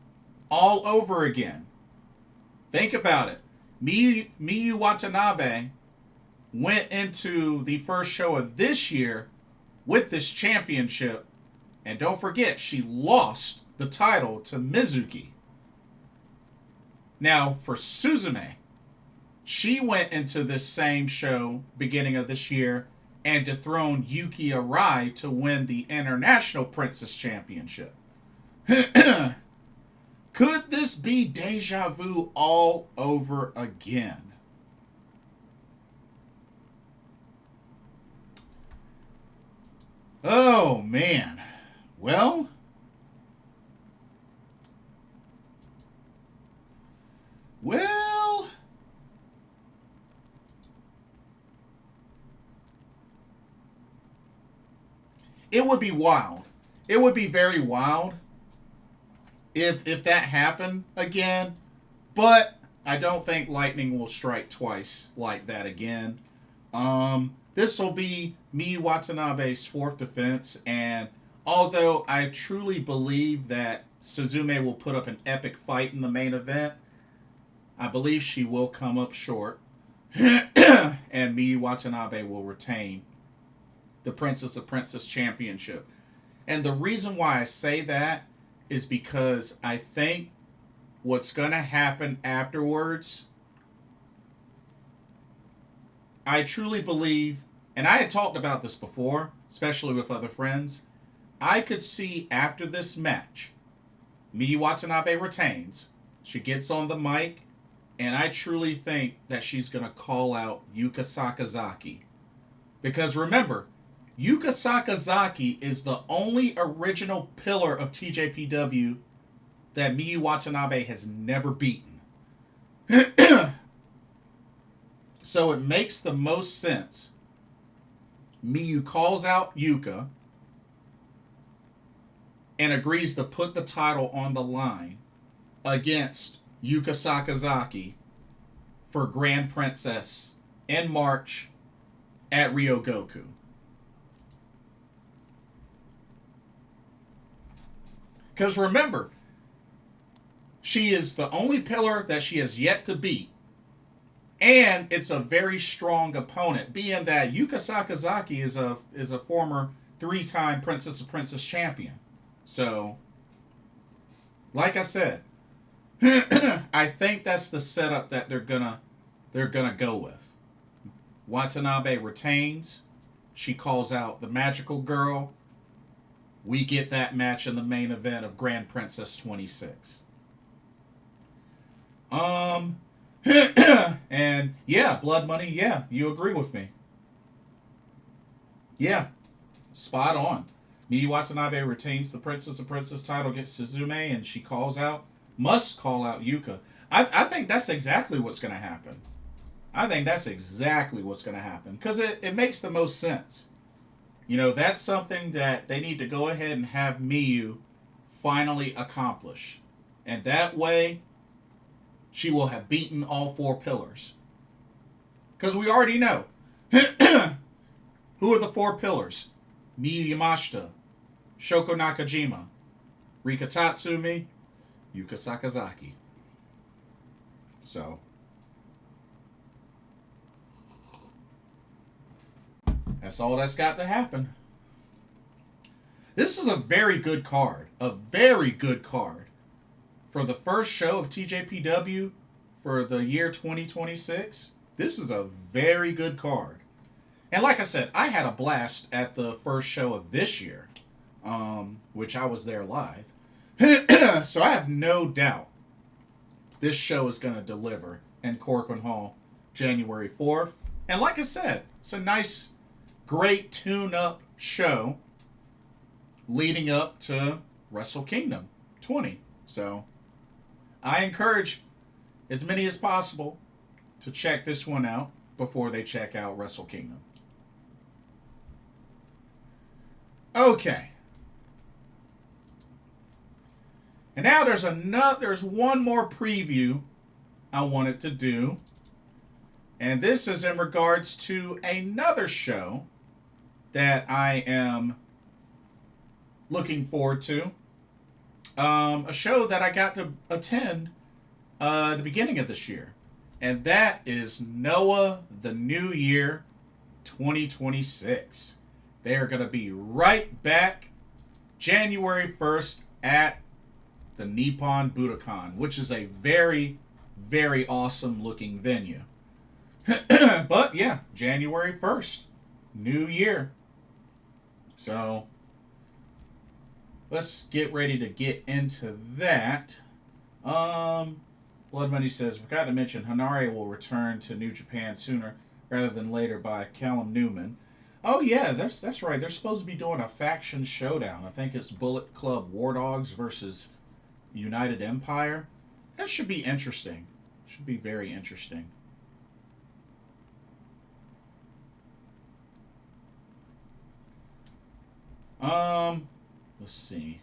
all over again? Think about it. Miyu Watanabe went into the first show of this year with this championship, and don't forget, she lost the title to Mizuki. Now, for Suzume, she went into this same show beginning of this year and dethroned Yuki Arai to win the International Princess Championship. Could this be deja vu all over again? Oh, man. Well, it would be wild. It would be very wild. if that happened again, but I don't think lightning will strike twice like that again. This will be Miyu Watanabe's fourth defense, and although I truly believe that Suzume will put up an epic fight in the main event, I believe she will come up short, and Miyu Watanabe will retain the Princess of Princess Championship. And the reason why I say that is because I think what's going to happen afterwards, I truly believe, and I had talked about this before, especially with other friends, I could see after this match, Miyu Watanabe retains, she gets on the mic, and I truly think that she's going to call out Yuka Sakazaki. Because remember, Yuka Sakazaki is the only original pillar of TJPW that Miyu Watanabe has never beaten. So it makes the most sense. Miyu calls out Yuka and agrees to put the title on the line against Yuka Sakazaki for Grand Princess in March at Ryogoku. Because remember, she is the only pillar that she has yet to beat. And it's a very strong opponent, being that Yuka Sakazaki is a former 3-time Princess of Princess champion. So, like I said, I think that's the setup that they're gonna go with. Watanabe retains. She calls out the magical girl. We get that match in the main event of Grand Princess 26. And yeah, Blood Money, yeah, you agree with me. Yeah, spot on. Miyu Watanabe retains the Princess of Princess title against Suzume, and she must call out Yuka. I think that's exactly what's going to happen. I think that's exactly what's going to happen, because it makes the most sense. You know, that's something that they need to go ahead and have Miyu finally accomplish. And that way, she will have beaten all 4 pillars. Because we already know. Who are the 4 pillars? Miyu Yamashita, Shoko Nakajima, Rika Tatsumi, Yuka Sakazaki. So, that's all that's got to happen. This is a very good card. A very good card. For the first show of TJPW for the year 2026, this is a very good card. And like I said, I had a blast at the first show of this year, which I was there live. So I have no doubt this show is going to deliver in Corcoran Hall January 4th. And like I said, it's a nice, great tune-up show leading up to Wrestle Kingdom 20. So I encourage as many as possible to check this one out before they check out Wrestle Kingdom. Okay. And now there's one more preview I wanted to do. And this is in regards to another show that I am looking forward to. A show that I got to attend the beginning of this year. And that is Noah the New Year 2026. They are going to be right back January 1st at the Nippon Budokan, which is a very, very awesome looking venue. But yeah, January 1st, New Year. So let's get ready to get into that. Blood Money says, forgot to mention, Hanare will return to New Japan sooner rather than later by Callum Newman. Oh yeah, that's right. They're supposed to be doing a faction showdown. I think it's Bullet Club War Dogs versus United Empire. That should be interesting. Should be very interesting. Let's see.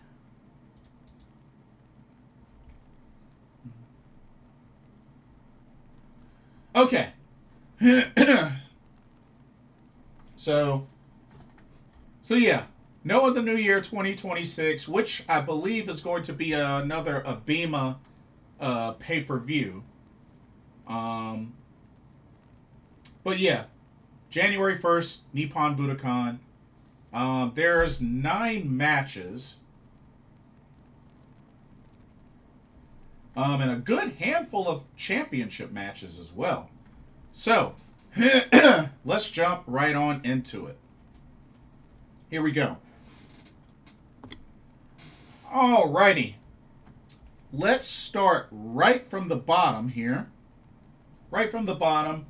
Okay. So yeah. Knowing the new year 2026, which I believe is going to be another Abema pay-per-view. But yeah, January 1st, Nippon Budokan. There's 9 matches. And a good handful of championship matches as well. So, let's jump right on into it. Here we go. Alrighty. Let's start right from the bottom here. Right from the bottom.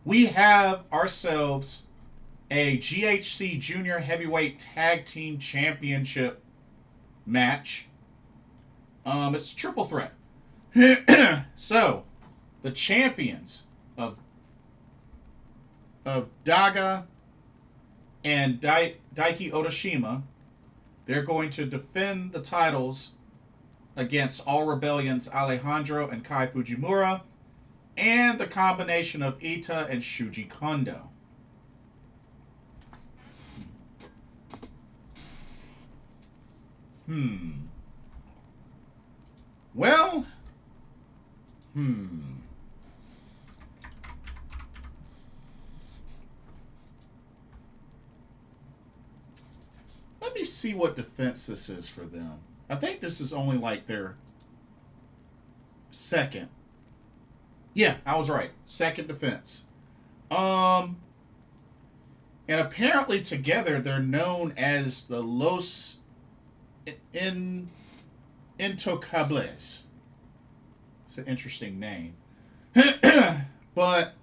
We have ourselves a GHC Junior Heavyweight Tag Team Championship match. It's a triple threat. So, the champions of Daga and Daiki Odashima, they're going to defend the titles against All Rebellion's Alejandro and Kai Fujimura, and the combination of Ita and Shuji Kondo. Well, let me see what defense this is for them. I think this is only like their second. Yeah, I was right. Second defense. And apparently together they're known as the Los Intocables. It's an interesting name. But,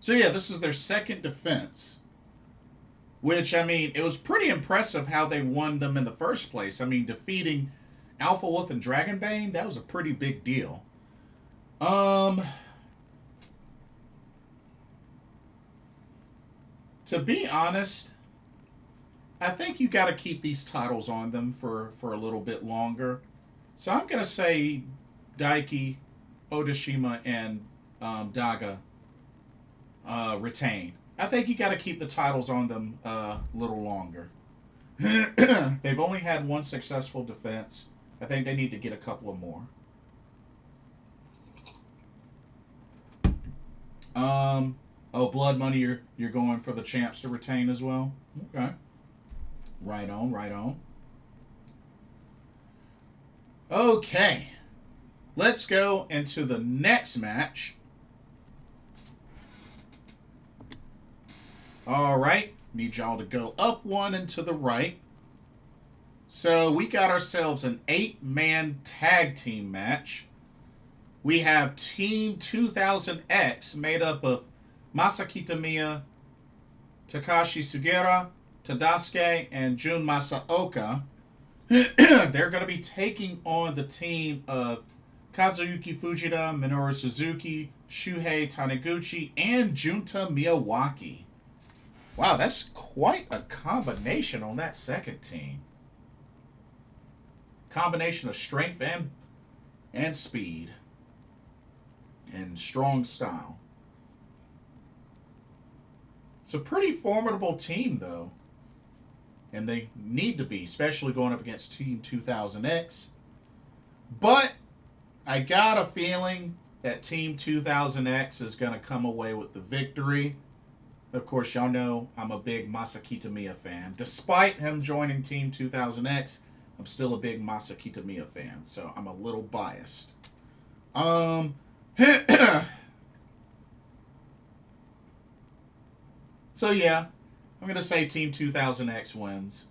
so yeah, this is their second defense. Which, I mean, it was pretty impressive how they won them in the first place. I mean, defeating Alpha Wolf and Dragonbane, that was a pretty big deal. To be honest, I think you got to keep these titles on them for a little bit longer. So I'm going to say Daiki, Odashima, and Daga retain. I think you got to keep the titles on them a little longer. They've only had one successful defense. I think they need to get a couple of more. Blood Money, you're going for the champs to retain as well? Okay. Right on. Okay. Let's go into the next match. Alright. Need y'all to go up one and to the right. So we got ourselves an 8-man tag team match. We have Team 2000X made up of Masakita Miya, Takashi Sugera, Tadasuke, and Jun Masaoka. They're going to be taking on the team of Kazuyuki Fujita, Minoru Suzuki, Shuhei Taniguchi, and Junta Miyawaki. Wow, that's quite a combination on that second team. Combination of strength and speed. And strong style. It's a pretty formidable team, though. And they need to be, especially going up against Team 2000X. But I got a feeling that Team 2000X is going to come away with the victory. Of course, y'all know I'm a big Masakita Miya fan. Despite him joining Team 2000X, I'm still a big Masakita Miya fan. So I'm a little biased. So yeah, I'm going to say Team 2000X wins.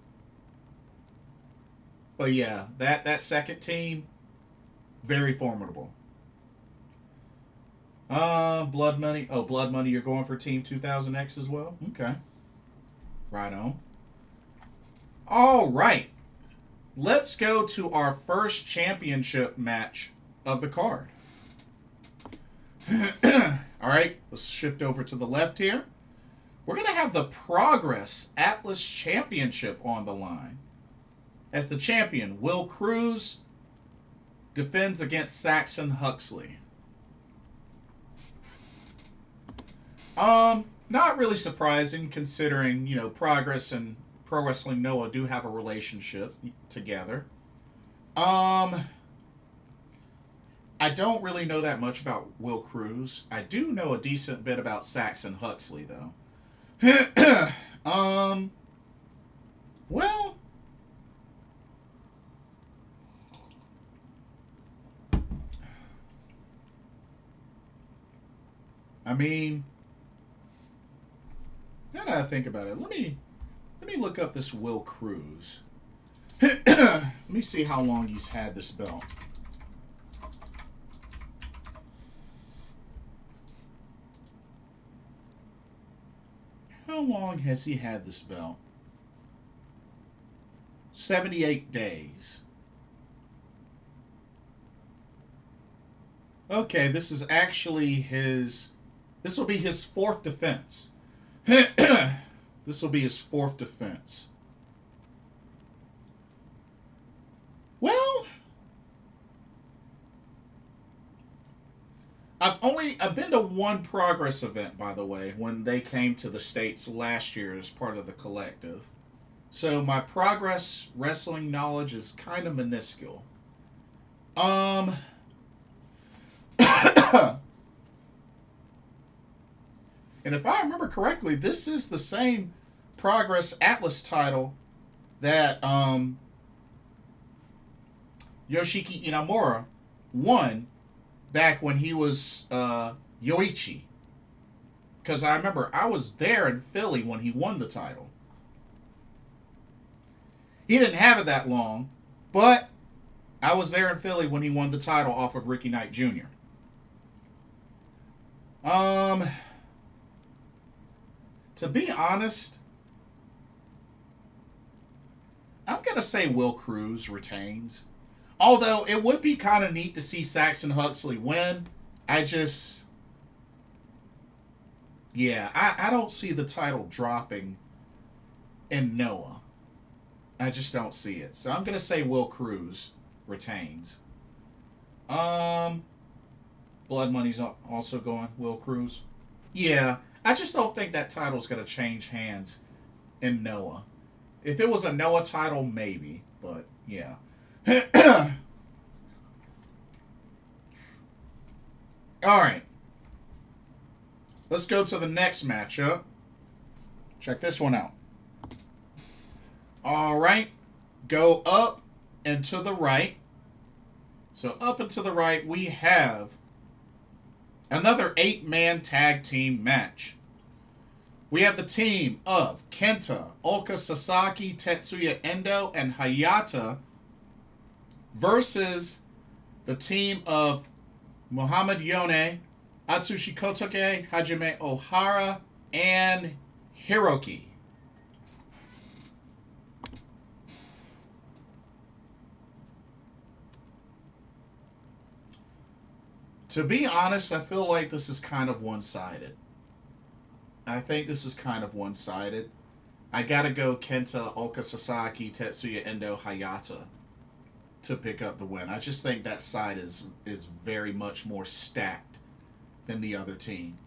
But yeah, that second team, very formidable. Blood Money. Oh, Blood Money, you're going for Team 2000X as well? Okay. Right on. All right. Let's go to our first championship match of the card. All right, let's shift over to the left here. We're going to have the Progress Atlas Championship on the line. As the champion, Will Cruz defends against Saxon Huxley. Not really surprising considering, you know, Progress and Pro Wrestling Noah do have a relationship together. I don't really know that much about Will Cruz. I do know a decent bit about Saxon Huxley, though. Well, I mean, now that I think about it, let me look up this Will Cruz. Let me see how long he's had this belt. How long has he had this belt? 78 days. Okay, this is actually his... This will be his 4th defense. This will be his 4th defense. Well, I've been to one Progress event, by the way, when they came to the States last year as part of the collective. So my Progress wrestling knowledge is kind of minuscule. And if I remember correctly, this is the same Progress Atlas title that Yoshiki Inamura won back when he was Yoichi. Because I remember I was there in Philly when he won the title. He didn't have it that long, but I was there in Philly when he won the title off of Ricky Knight Jr. To be honest, I'm going to say Will Cruz retains. Although, it would be kind of neat to see Saxon Huxley win. I don't see the title dropping in Noah. I just don't see it. So I'm going to say Will Cruz retains. Blood Money's also going Will Cruz. Yeah, I just don't think that title's going to change hands in Noah. If it was a Noah title, maybe. But, yeah. Alright. Let's go to the next matchup. Check this one out. Alright. Go up and to the right. So up and to the right, we have another 8-man tag team match. We have the team of Kenta, Ulka Sasaki, Tetsuya Endo, and Hayata versus the team of Muhammad Yone, Atsushi Kotoke, Hajime Ohara, and Hiroki. To be honest, I feel like this is kind of one-sided. I think this is kind of one-sided. I gotta go Kenta, Ulka Sasaki, Tetsuya Endo, Hayata to pick up the win. I just think that side is very much more stacked than the other team.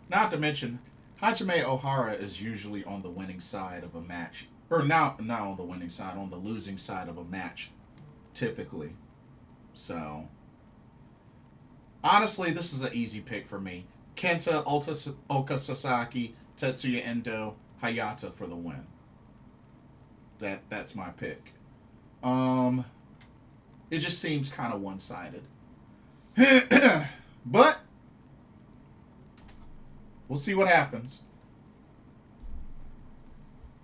Not to mention, Hajime Ohara is usually on the winning side of a match. Or not on the winning side, on the losing side of a match, typically. So, honestly, this is an easy pick for me. Kenta, Ulka Sasaki, Tetsuya Endo, Hayata for the win. That's my pick. It just seems kind of one-sided. But we'll see what happens.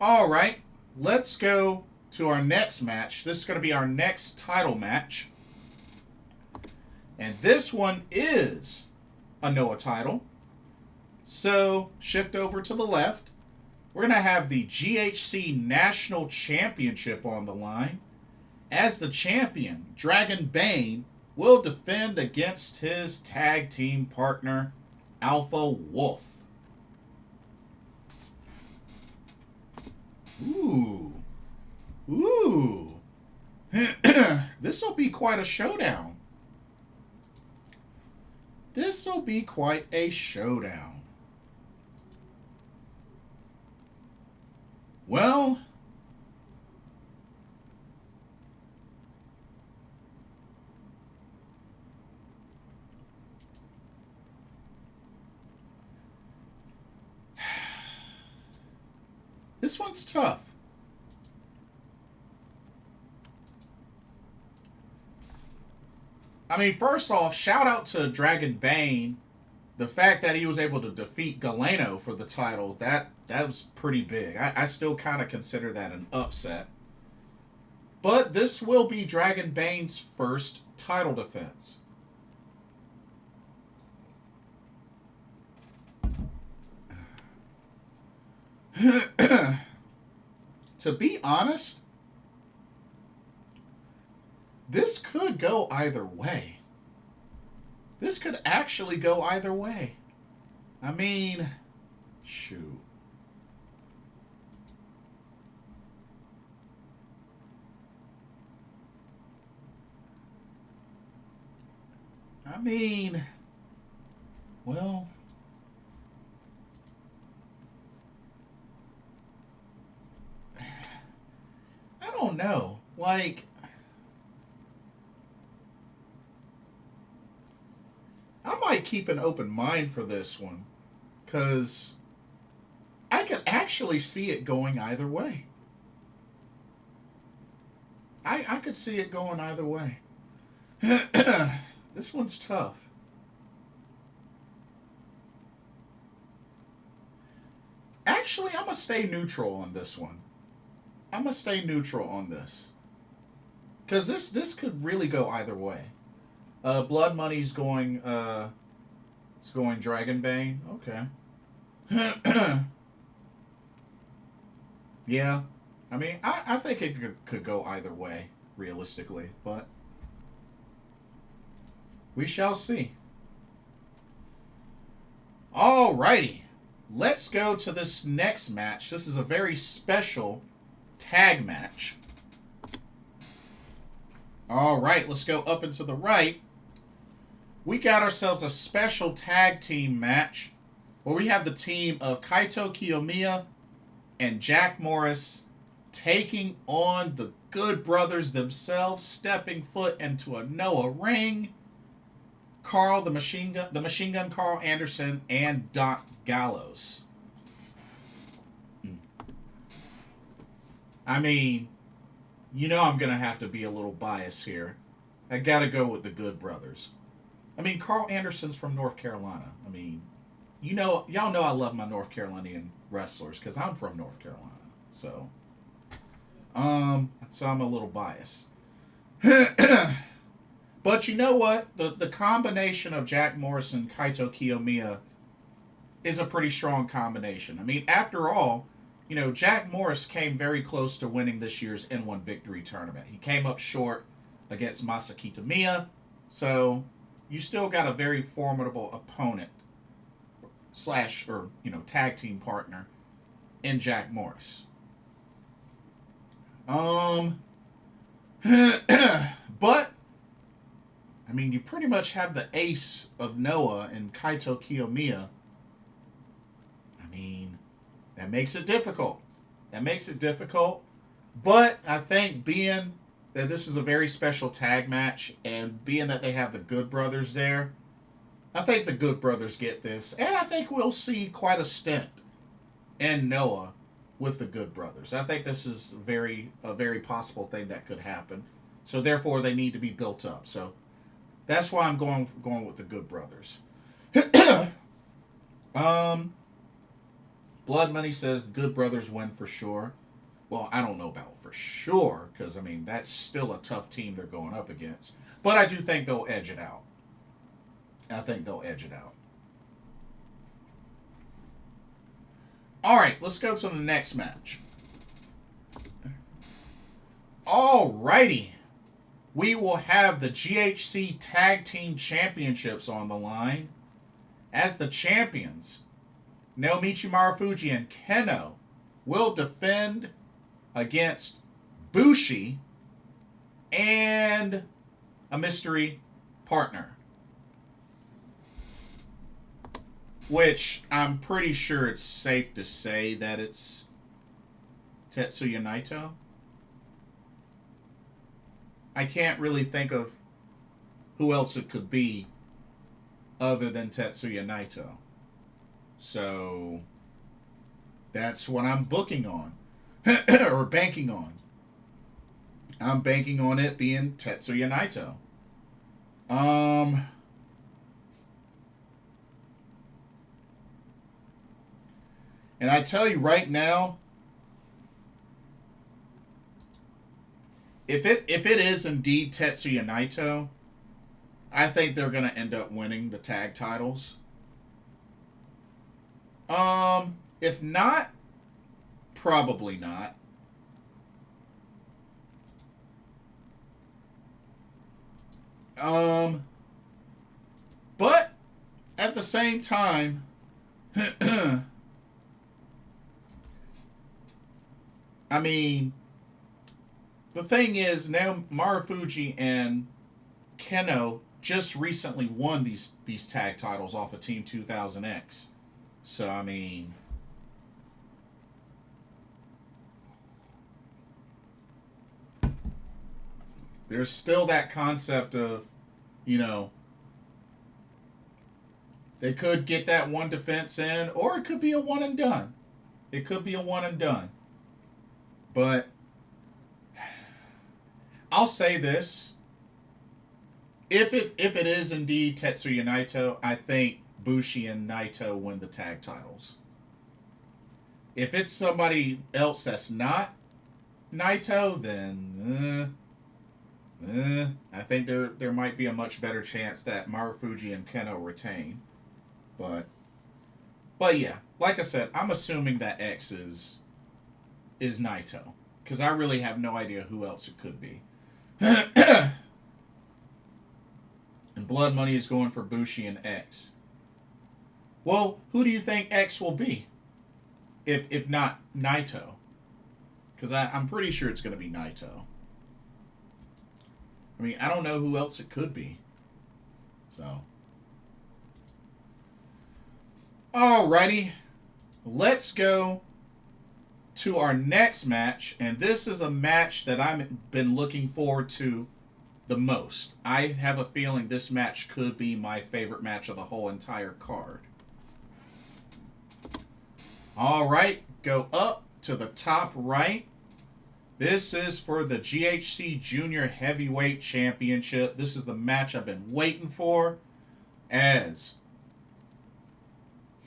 All right, let's go to our next match. This is going to be our next title match. And this one is a Noah title. So, shift over to the left. We're going to have the GHC National Championship on the line. As the champion, Dragon Bane will defend against his tag team partner, Alpha Wolf. Ooh. This will be quite a showdown. This will be quite a showdown. Well, this one's tough. I mean, first off, shout out to Dragon Bane. The fact that he was able to defeat Galeno for the title, that was pretty big. I still kind of consider that an upset. But this will be Dragon Bane's first title defense. To be honest, this could go either way. This could actually go either way. I mean, shoot. I mean, well, I don't know. Like, I might keep an open mind for this one, because I could actually see it going either way. I could see it going either way. This one's tough. Actually, I'm going to stay neutral on this one. I'm going to stay neutral on this. Because this could really go either way. Blood Money's going, it's going Dragon Bane. Okay. Yeah. I mean, I think it could go either way, realistically. But we shall see. Alrighty. Let's go to this next match. This is a very special tag match. Alright, let's go up and to the right. We got ourselves a special tag team match where we have the team of Kaito Kiyomiya and Jack Morris taking on the Good Brothers themselves, stepping foot into a Noah ring. Carl, the Machine Gun Carl Anderson, and Doc Gallows. I mean, you know I'm going to have to be a little biased here. I got to go with the Good Brothers. I mean, Carl Anderson's from North Carolina. I mean, y'all know I love my North Carolinian wrestlers because I'm from North Carolina. So I'm a little biased. But you know what? The combination of Jack Morris and Kaito Kiyomiya is a pretty strong combination. I mean, after all, you know, Jack Morris came very close to winning this year's N1 Victory Tournament. He came up short against Masaki Tamiya, so you still got a very formidable opponent tag team partner in Jack Morris. But I mean, you pretty much have the ace of Noah and Kaito Kiyomiya. I mean, that makes it difficult. But I think being that this is a very special tag match and being that they have the Good Brothers there, I think the Good Brothers get this. And I think we'll see quite a stint in Noah with the Good Brothers. I think this is a very possible thing that could happen. So therefore, they need to be built up. So that's why I'm going with the Good Brothers. Blood Money says Good Brothers win for sure. Well, I don't know about for sure, because, I mean, that's still a tough team they're going up against. But I do think they'll edge it out. All right, let's go to the next match. All righty. We will have the GHC Tag Team Championships on the line. As the champions, Naomichi Marufuji and Keno will defend against Bushi and a mystery partner. which I'm pretty sure it's safe to say that it's Tetsuya Naito. I can't really think of who else it could be other than Tetsuya Naito. So that's what I'm booking on or banking on. I'm banking on it being Tetsuya Naito. And I tell you right now, if it is indeed Tetsuya Naito, I think they're gonna end up winning the tag titles. If not, probably not. But at the same time, I mean, the thing is now Marufuji and Keno just recently won these tag titles off of Team 2000X. So I mean, there's still that concept of, you know, they could get that one defense in, or it could be a one and done. It could be a one and done. But I'll say this. If it is indeed Tetsuya Naito, I think Bushi and Naito win the tag titles. If it's somebody else that's not Naito, then I think there might be a much better chance that Marufuji and Keno retain. But yeah, like I said, I'm assuming that X is Naito, because I really have no idea who else it could be. And Blood Money is going for Bushi and X. Well, who do you think X will be? If not Naito? Because I'm pretty sure it's going to be Naito. I mean, I don't know who else it could be. So. Alrighty. Let's go to our next match. And this is a match that I've been looking forward to the most. I have a feeling this match could be my favorite match of the whole entire card. Alright. Go up to the top right. This is for the GHC Junior Heavyweight Championship. This is the match I've been waiting for, as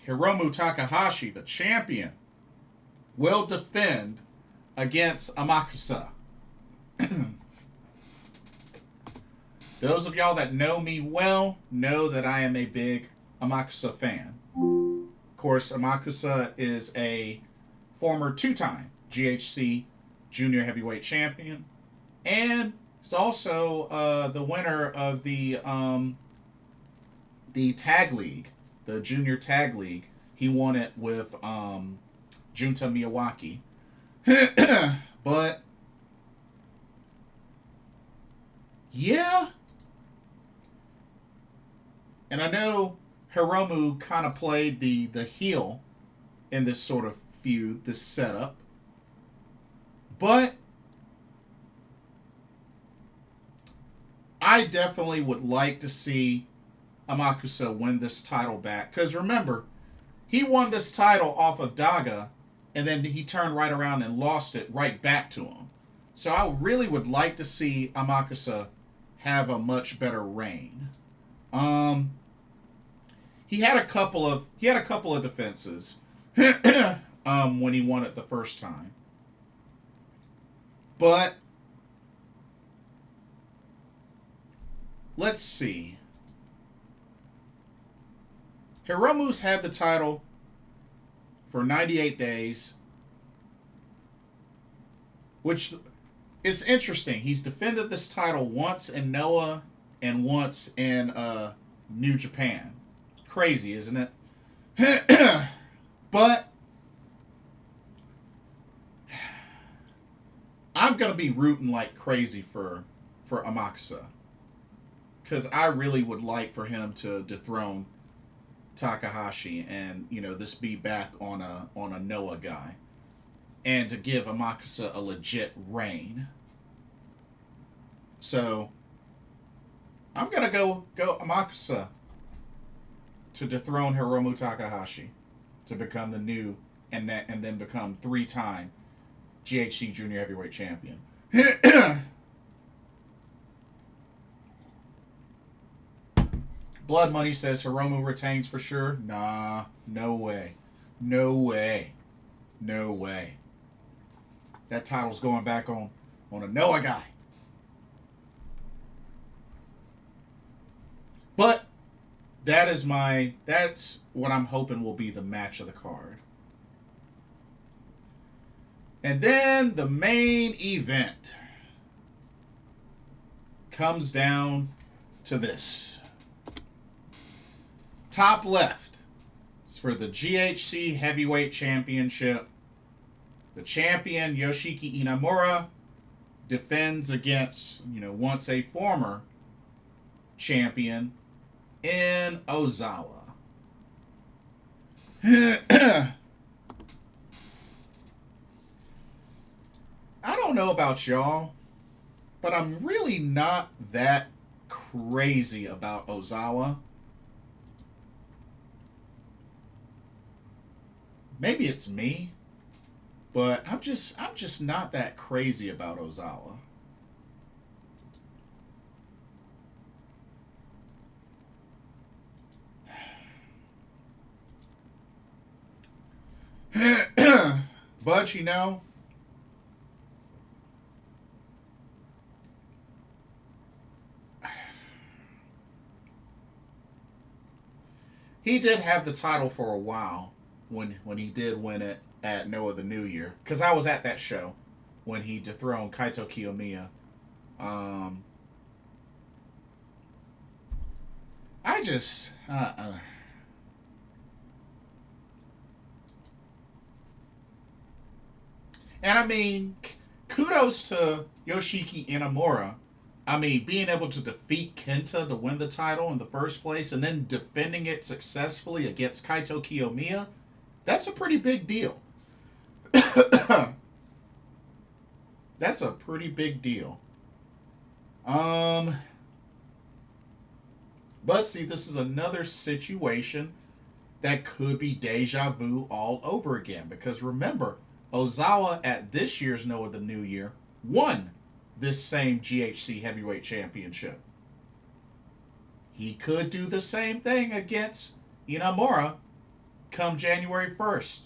Hiromu Takahashi, the champion, will defend against Amakusa. Those of y'all that know me well know that I am a big Amakusa fan. Of course, Amakusa is a former two-time GHC Junior Heavyweight Champion, and he's also the winner of the Tag League, the Junior Tag League. He won it with Junta Miyawaki. But yeah, and I know Hiromu kind of played the heel in this sort of feud, this setup. But I definitely would like to see Amakusa win this title back. Because remember, he won this title off of Daga, and then he turned right around and lost it right back to him. So I really would like to see Amakusa have a much better reign. He had a couple of defenses when he won it the first time. But let's see. Hiromu's had the title for 98 days, which is interesting. He's defended this title once in Noah and once in New Japan. Crazy, isn't it? But I'm going to be rooting like crazy for Amakusa, because I really would like for him to dethrone Takahashi and, you know, this be back on a Noah guy. And to give Amakusa a legit reign. So I'm gonna go Amakusa to dethrone Hiromu Takahashi to become the new and then become 3-time GHC Junior Heavyweight Champion. Blood Money says Hiromu retains for sure. Nah, no way. No way. No way. That title's going back on a Noah guy. But that's what I'm hoping will be the match of the card. And then the main event comes down to this. Top left is for the GHC Heavyweight Championship. The champion, Yoshiki Inamura, defends against, once a former champion in Ozawa. I don't know about y'all, but I'm really not that crazy about Ozawa. Maybe it's me, but I'm just not that crazy about Ozawa. But he did have the title for a while when he did win it at Noah the New Year, because I was at that show when he dethroned Kaito Kiyomiya. I just and I mean, kudos to Yoshiki Inamura. I mean, being able to defeat Kenta to win the title in the first place and then defending it successfully against Kaito Kiyomiya, that's a pretty big deal. That's a pretty big deal. But see, this is another situation that could be deja vu all over again. Because remember, Ozawa at this year's Noah the New Year won this same GHC Heavyweight Championship. He could do the same thing against Inamura come January 1st.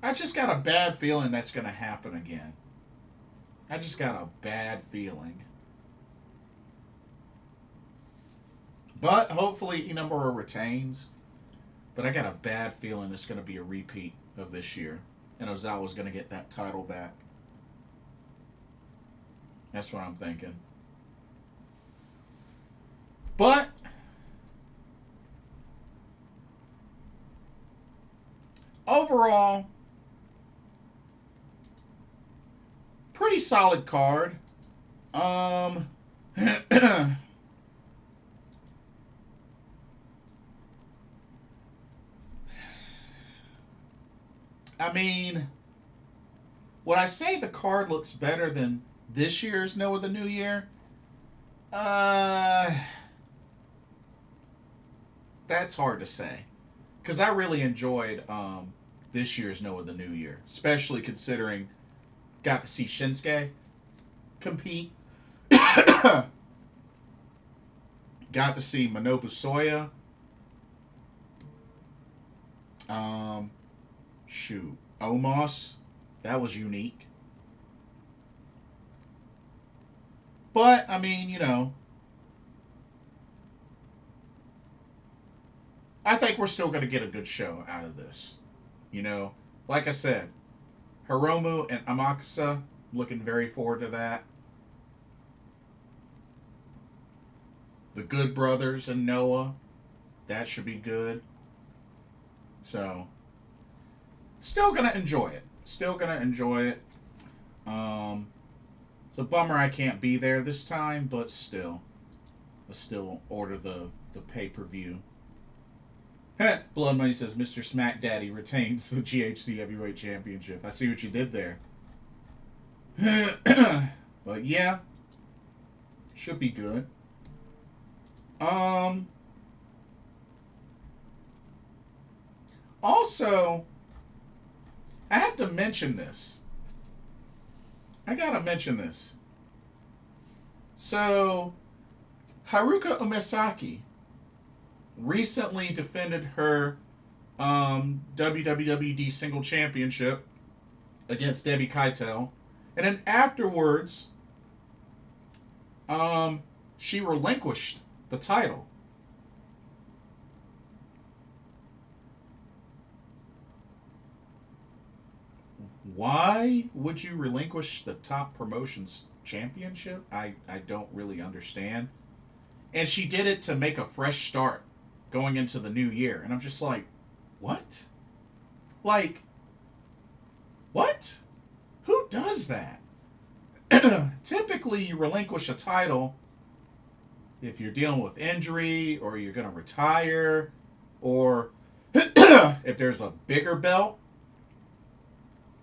I just got a bad feeling that's going to happen again. I just got a bad feeling. But hopefully Inamura retains. But I got a bad feeling it's going to be a repeat of this year. And Ozawa's going to get that title back. That's what I'm thinking. But overall, pretty solid card. I mean, would I say the card looks better than this year's Noah the New Year? That's hard to say. Because I really enjoyed this year's Noah the New Year. Especially considering got to see Shinsuke compete. Got to see Minobu Soya. Omos. That was unique. But, I mean, I think we're still going to get a good show out of this. Like I said, Hiromu and Amakusa, looking very forward to that. The Good Brothers and Noah, that should be good. So, still gonna enjoy it. Still gonna enjoy it. It's a bummer I can't be there this time, but still. I'll still order the pay-per-view. Blood Money says Mr. Smack Daddy retains the GHC Heavyweight Championship. I see what you did there. But yeah. Should be good. Also, I have to mention this. I gotta mention this. So, Haruka Umesaki recently defended her WWWD Single Championship against Debbie Keitel. And then afterwards, she relinquished the title. Why would you relinquish the top promotions championship? I don't really understand. And she did it to make a fresh start going into the new year. And I'm just like, what? Like, what? Who does that? Typically, you relinquish a title if you're dealing with injury or you're going to retire or if there's a bigger belt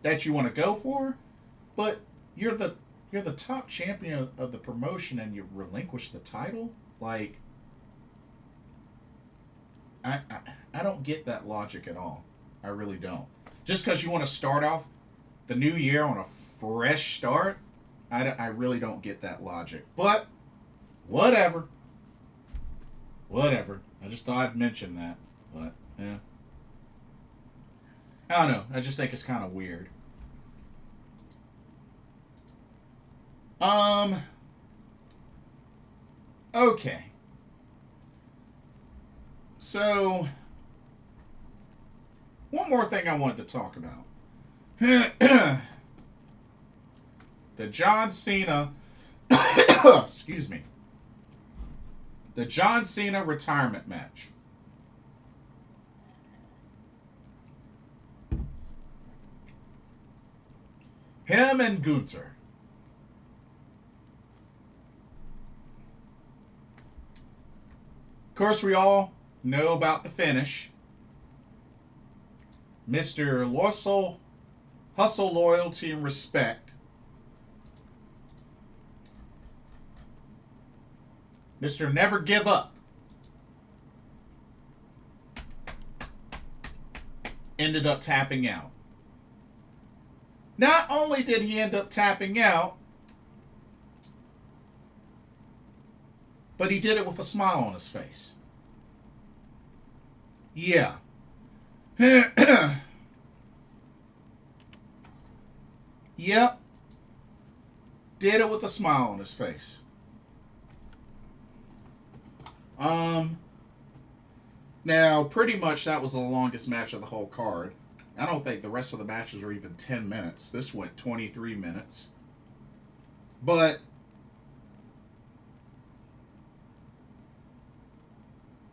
that you want to go for. But you're the top champion of the promotion and you relinquish the title? Like, I don't get that logic at all. I really don't. Just because you want to start off the new year on a fresh start, I really don't get that logic. But, whatever. Whatever. I just thought I'd mention that. But, yeah. I don't know. I just think it's kind of weird. Okay. So, one more thing I wanted to talk about. The John Cena, excuse me, the John Cena retirement match. Him and Gunther. Of course, we all know about the finish. Mr. Hustle, Loyalty, and Respect. Mr. Never Give Up. Ended up tapping out. Not only did he end up tapping out, but he did it with a smile on his face. Yeah. Yep. Did it with a smile on his face. Now, pretty much that was the longest match of the whole card. I don't think the rest of the matches were even 10 minutes. This went 23 minutes. But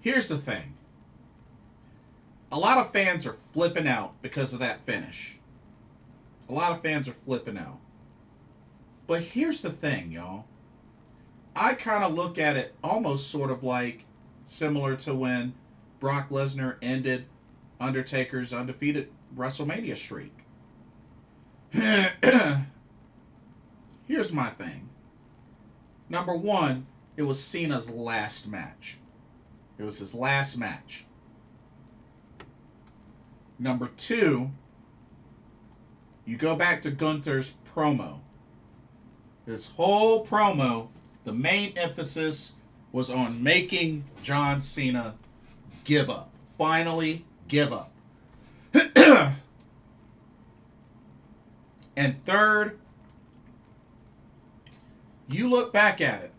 here's the thing. A lot of fans are flipping out because of that finish. A lot of fans are flipping out. But here's the thing, y'all. I kind of look at it almost sort of like similar to when Brock Lesnar ended Undertaker's undefeated WrestleMania streak. Here's my thing. Number one, it was Cena's last match. It was his last match. Number two, you go back to Gunther's promo. His whole promo, the main emphasis was on making John Cena give up. Finally, give up. And third, you look back at it.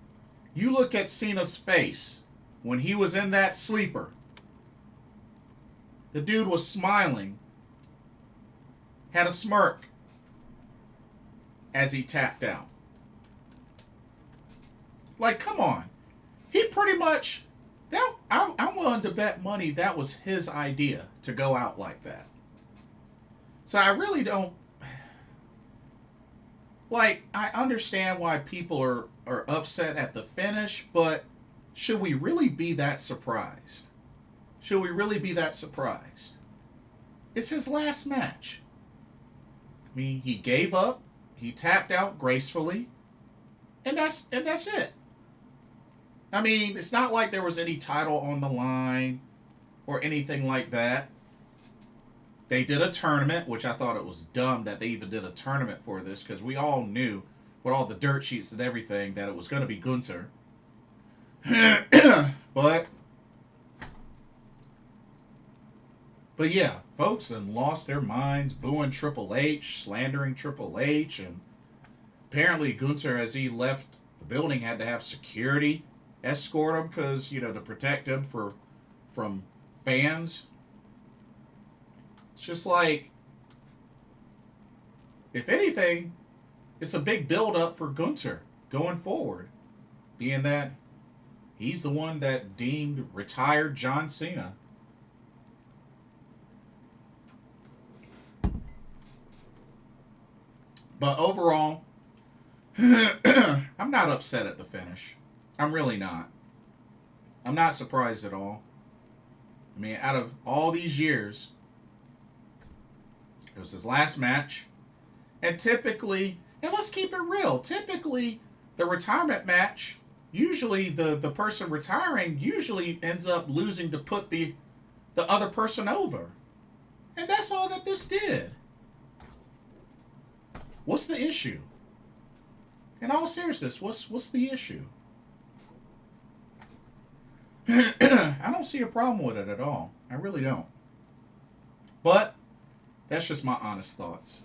You look at Cena's face when he was in that sleeper. The dude was smiling, had a smirk as he tapped out. Like, come on. He pretty much, I'm willing to bet money that was his idea to go out like that. So I really don't... Like, I understand why people are upset at the finish, but should we really be that surprised? Should we really be that surprised? It's his last match. I mean, he gave up, he tapped out gracefully, and that's it. I mean, it's not like there was any title on the line or anything like that. They did a tournament, which I thought it was dumb that they even did a tournament for this, because we all knew, with all the dirt sheets and everything, that it was going to be Gunther. But yeah, folks then lost their minds, booing Triple H, slandering Triple H, and apparently Gunther, as he left the building, had to have security escort him because, to protect him from fans. It's just like, if anything, it's a big build-up for Gunther going forward, being that he's the one that deemed retired John Cena. But overall, I'm not upset at the finish. I'm really not. I'm not surprised at all. I mean, out of all these years, it was his last match. And typically, and let's keep it real, typically the retirement match, usually the person retiring usually ends up losing to put the other person over. And that's all that this did. What's the issue? In all seriousness, what's the issue? I don't see a problem with it at all. I really don't. But that's just my honest thoughts.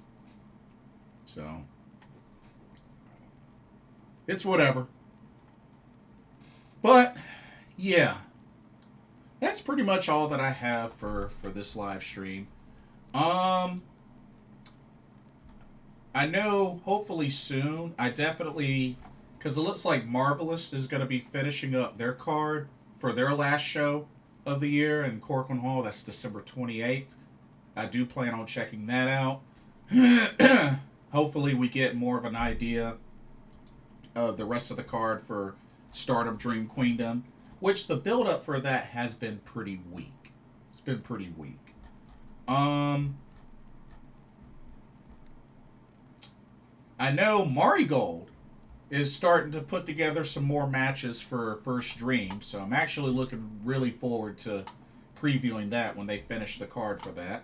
So it's whatever. But yeah, that's pretty much all that I have for this live stream. I know hopefully soon, I definitely, because it looks like Marvelous is going to be finishing up their card for their last show of the year in Corcoran Hall. That's December 28th. I do plan on checking that out. Hopefully we get more of an idea of the rest of the card for Stardom Dream Queendom, which the build-up for that has been pretty weak. It's been pretty weak. I know Marigold is starting to put together some more matches for First Dream, so I'm actually looking really forward to previewing that when they finish the card for that.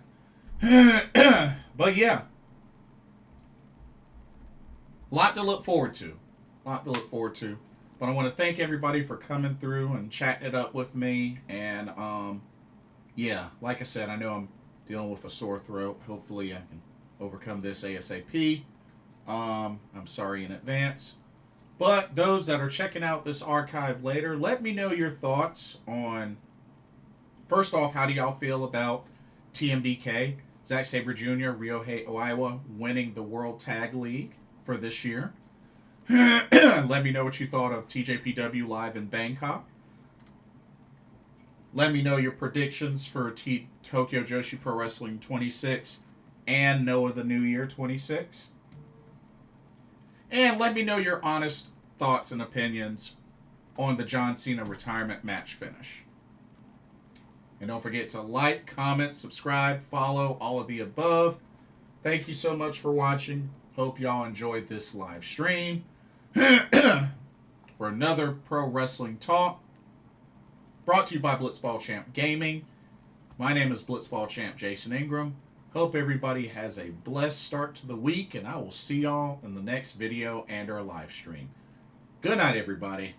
But yeah, a lot to look forward to. But I want to thank everybody for coming through and chatting it up with me. And yeah, like I said, I know I'm dealing with a sore throat. Hopefully I can overcome this ASAP. I'm sorry in advance. But those that are checking out this archive later, let me know your thoughts on, first off, how do y'all feel about TMDK, Zack Sabre Jr., Ryohei Oiwa winning the World Tag League for this year? Let me know what you thought of TJPW Live in Bangkok. Let me know your predictions for Tokyo Joshi Pro-Wrestling 26 and Noah the New Year 26. And let me know your honest thoughts and opinions on the John Cena retirement match finish. And don't forget to like, comment, subscribe, follow, all of the above. Thank you so much for watching. Hope y'all enjoyed this live stream. For another pro wrestling talk, brought to you by Blitzball Champ Gaming. My name is Blitzball Champ Jason Ingram. Hope everybody has a blessed start to the week, and I will see y'all in the next video and our live stream. Good night, everybody.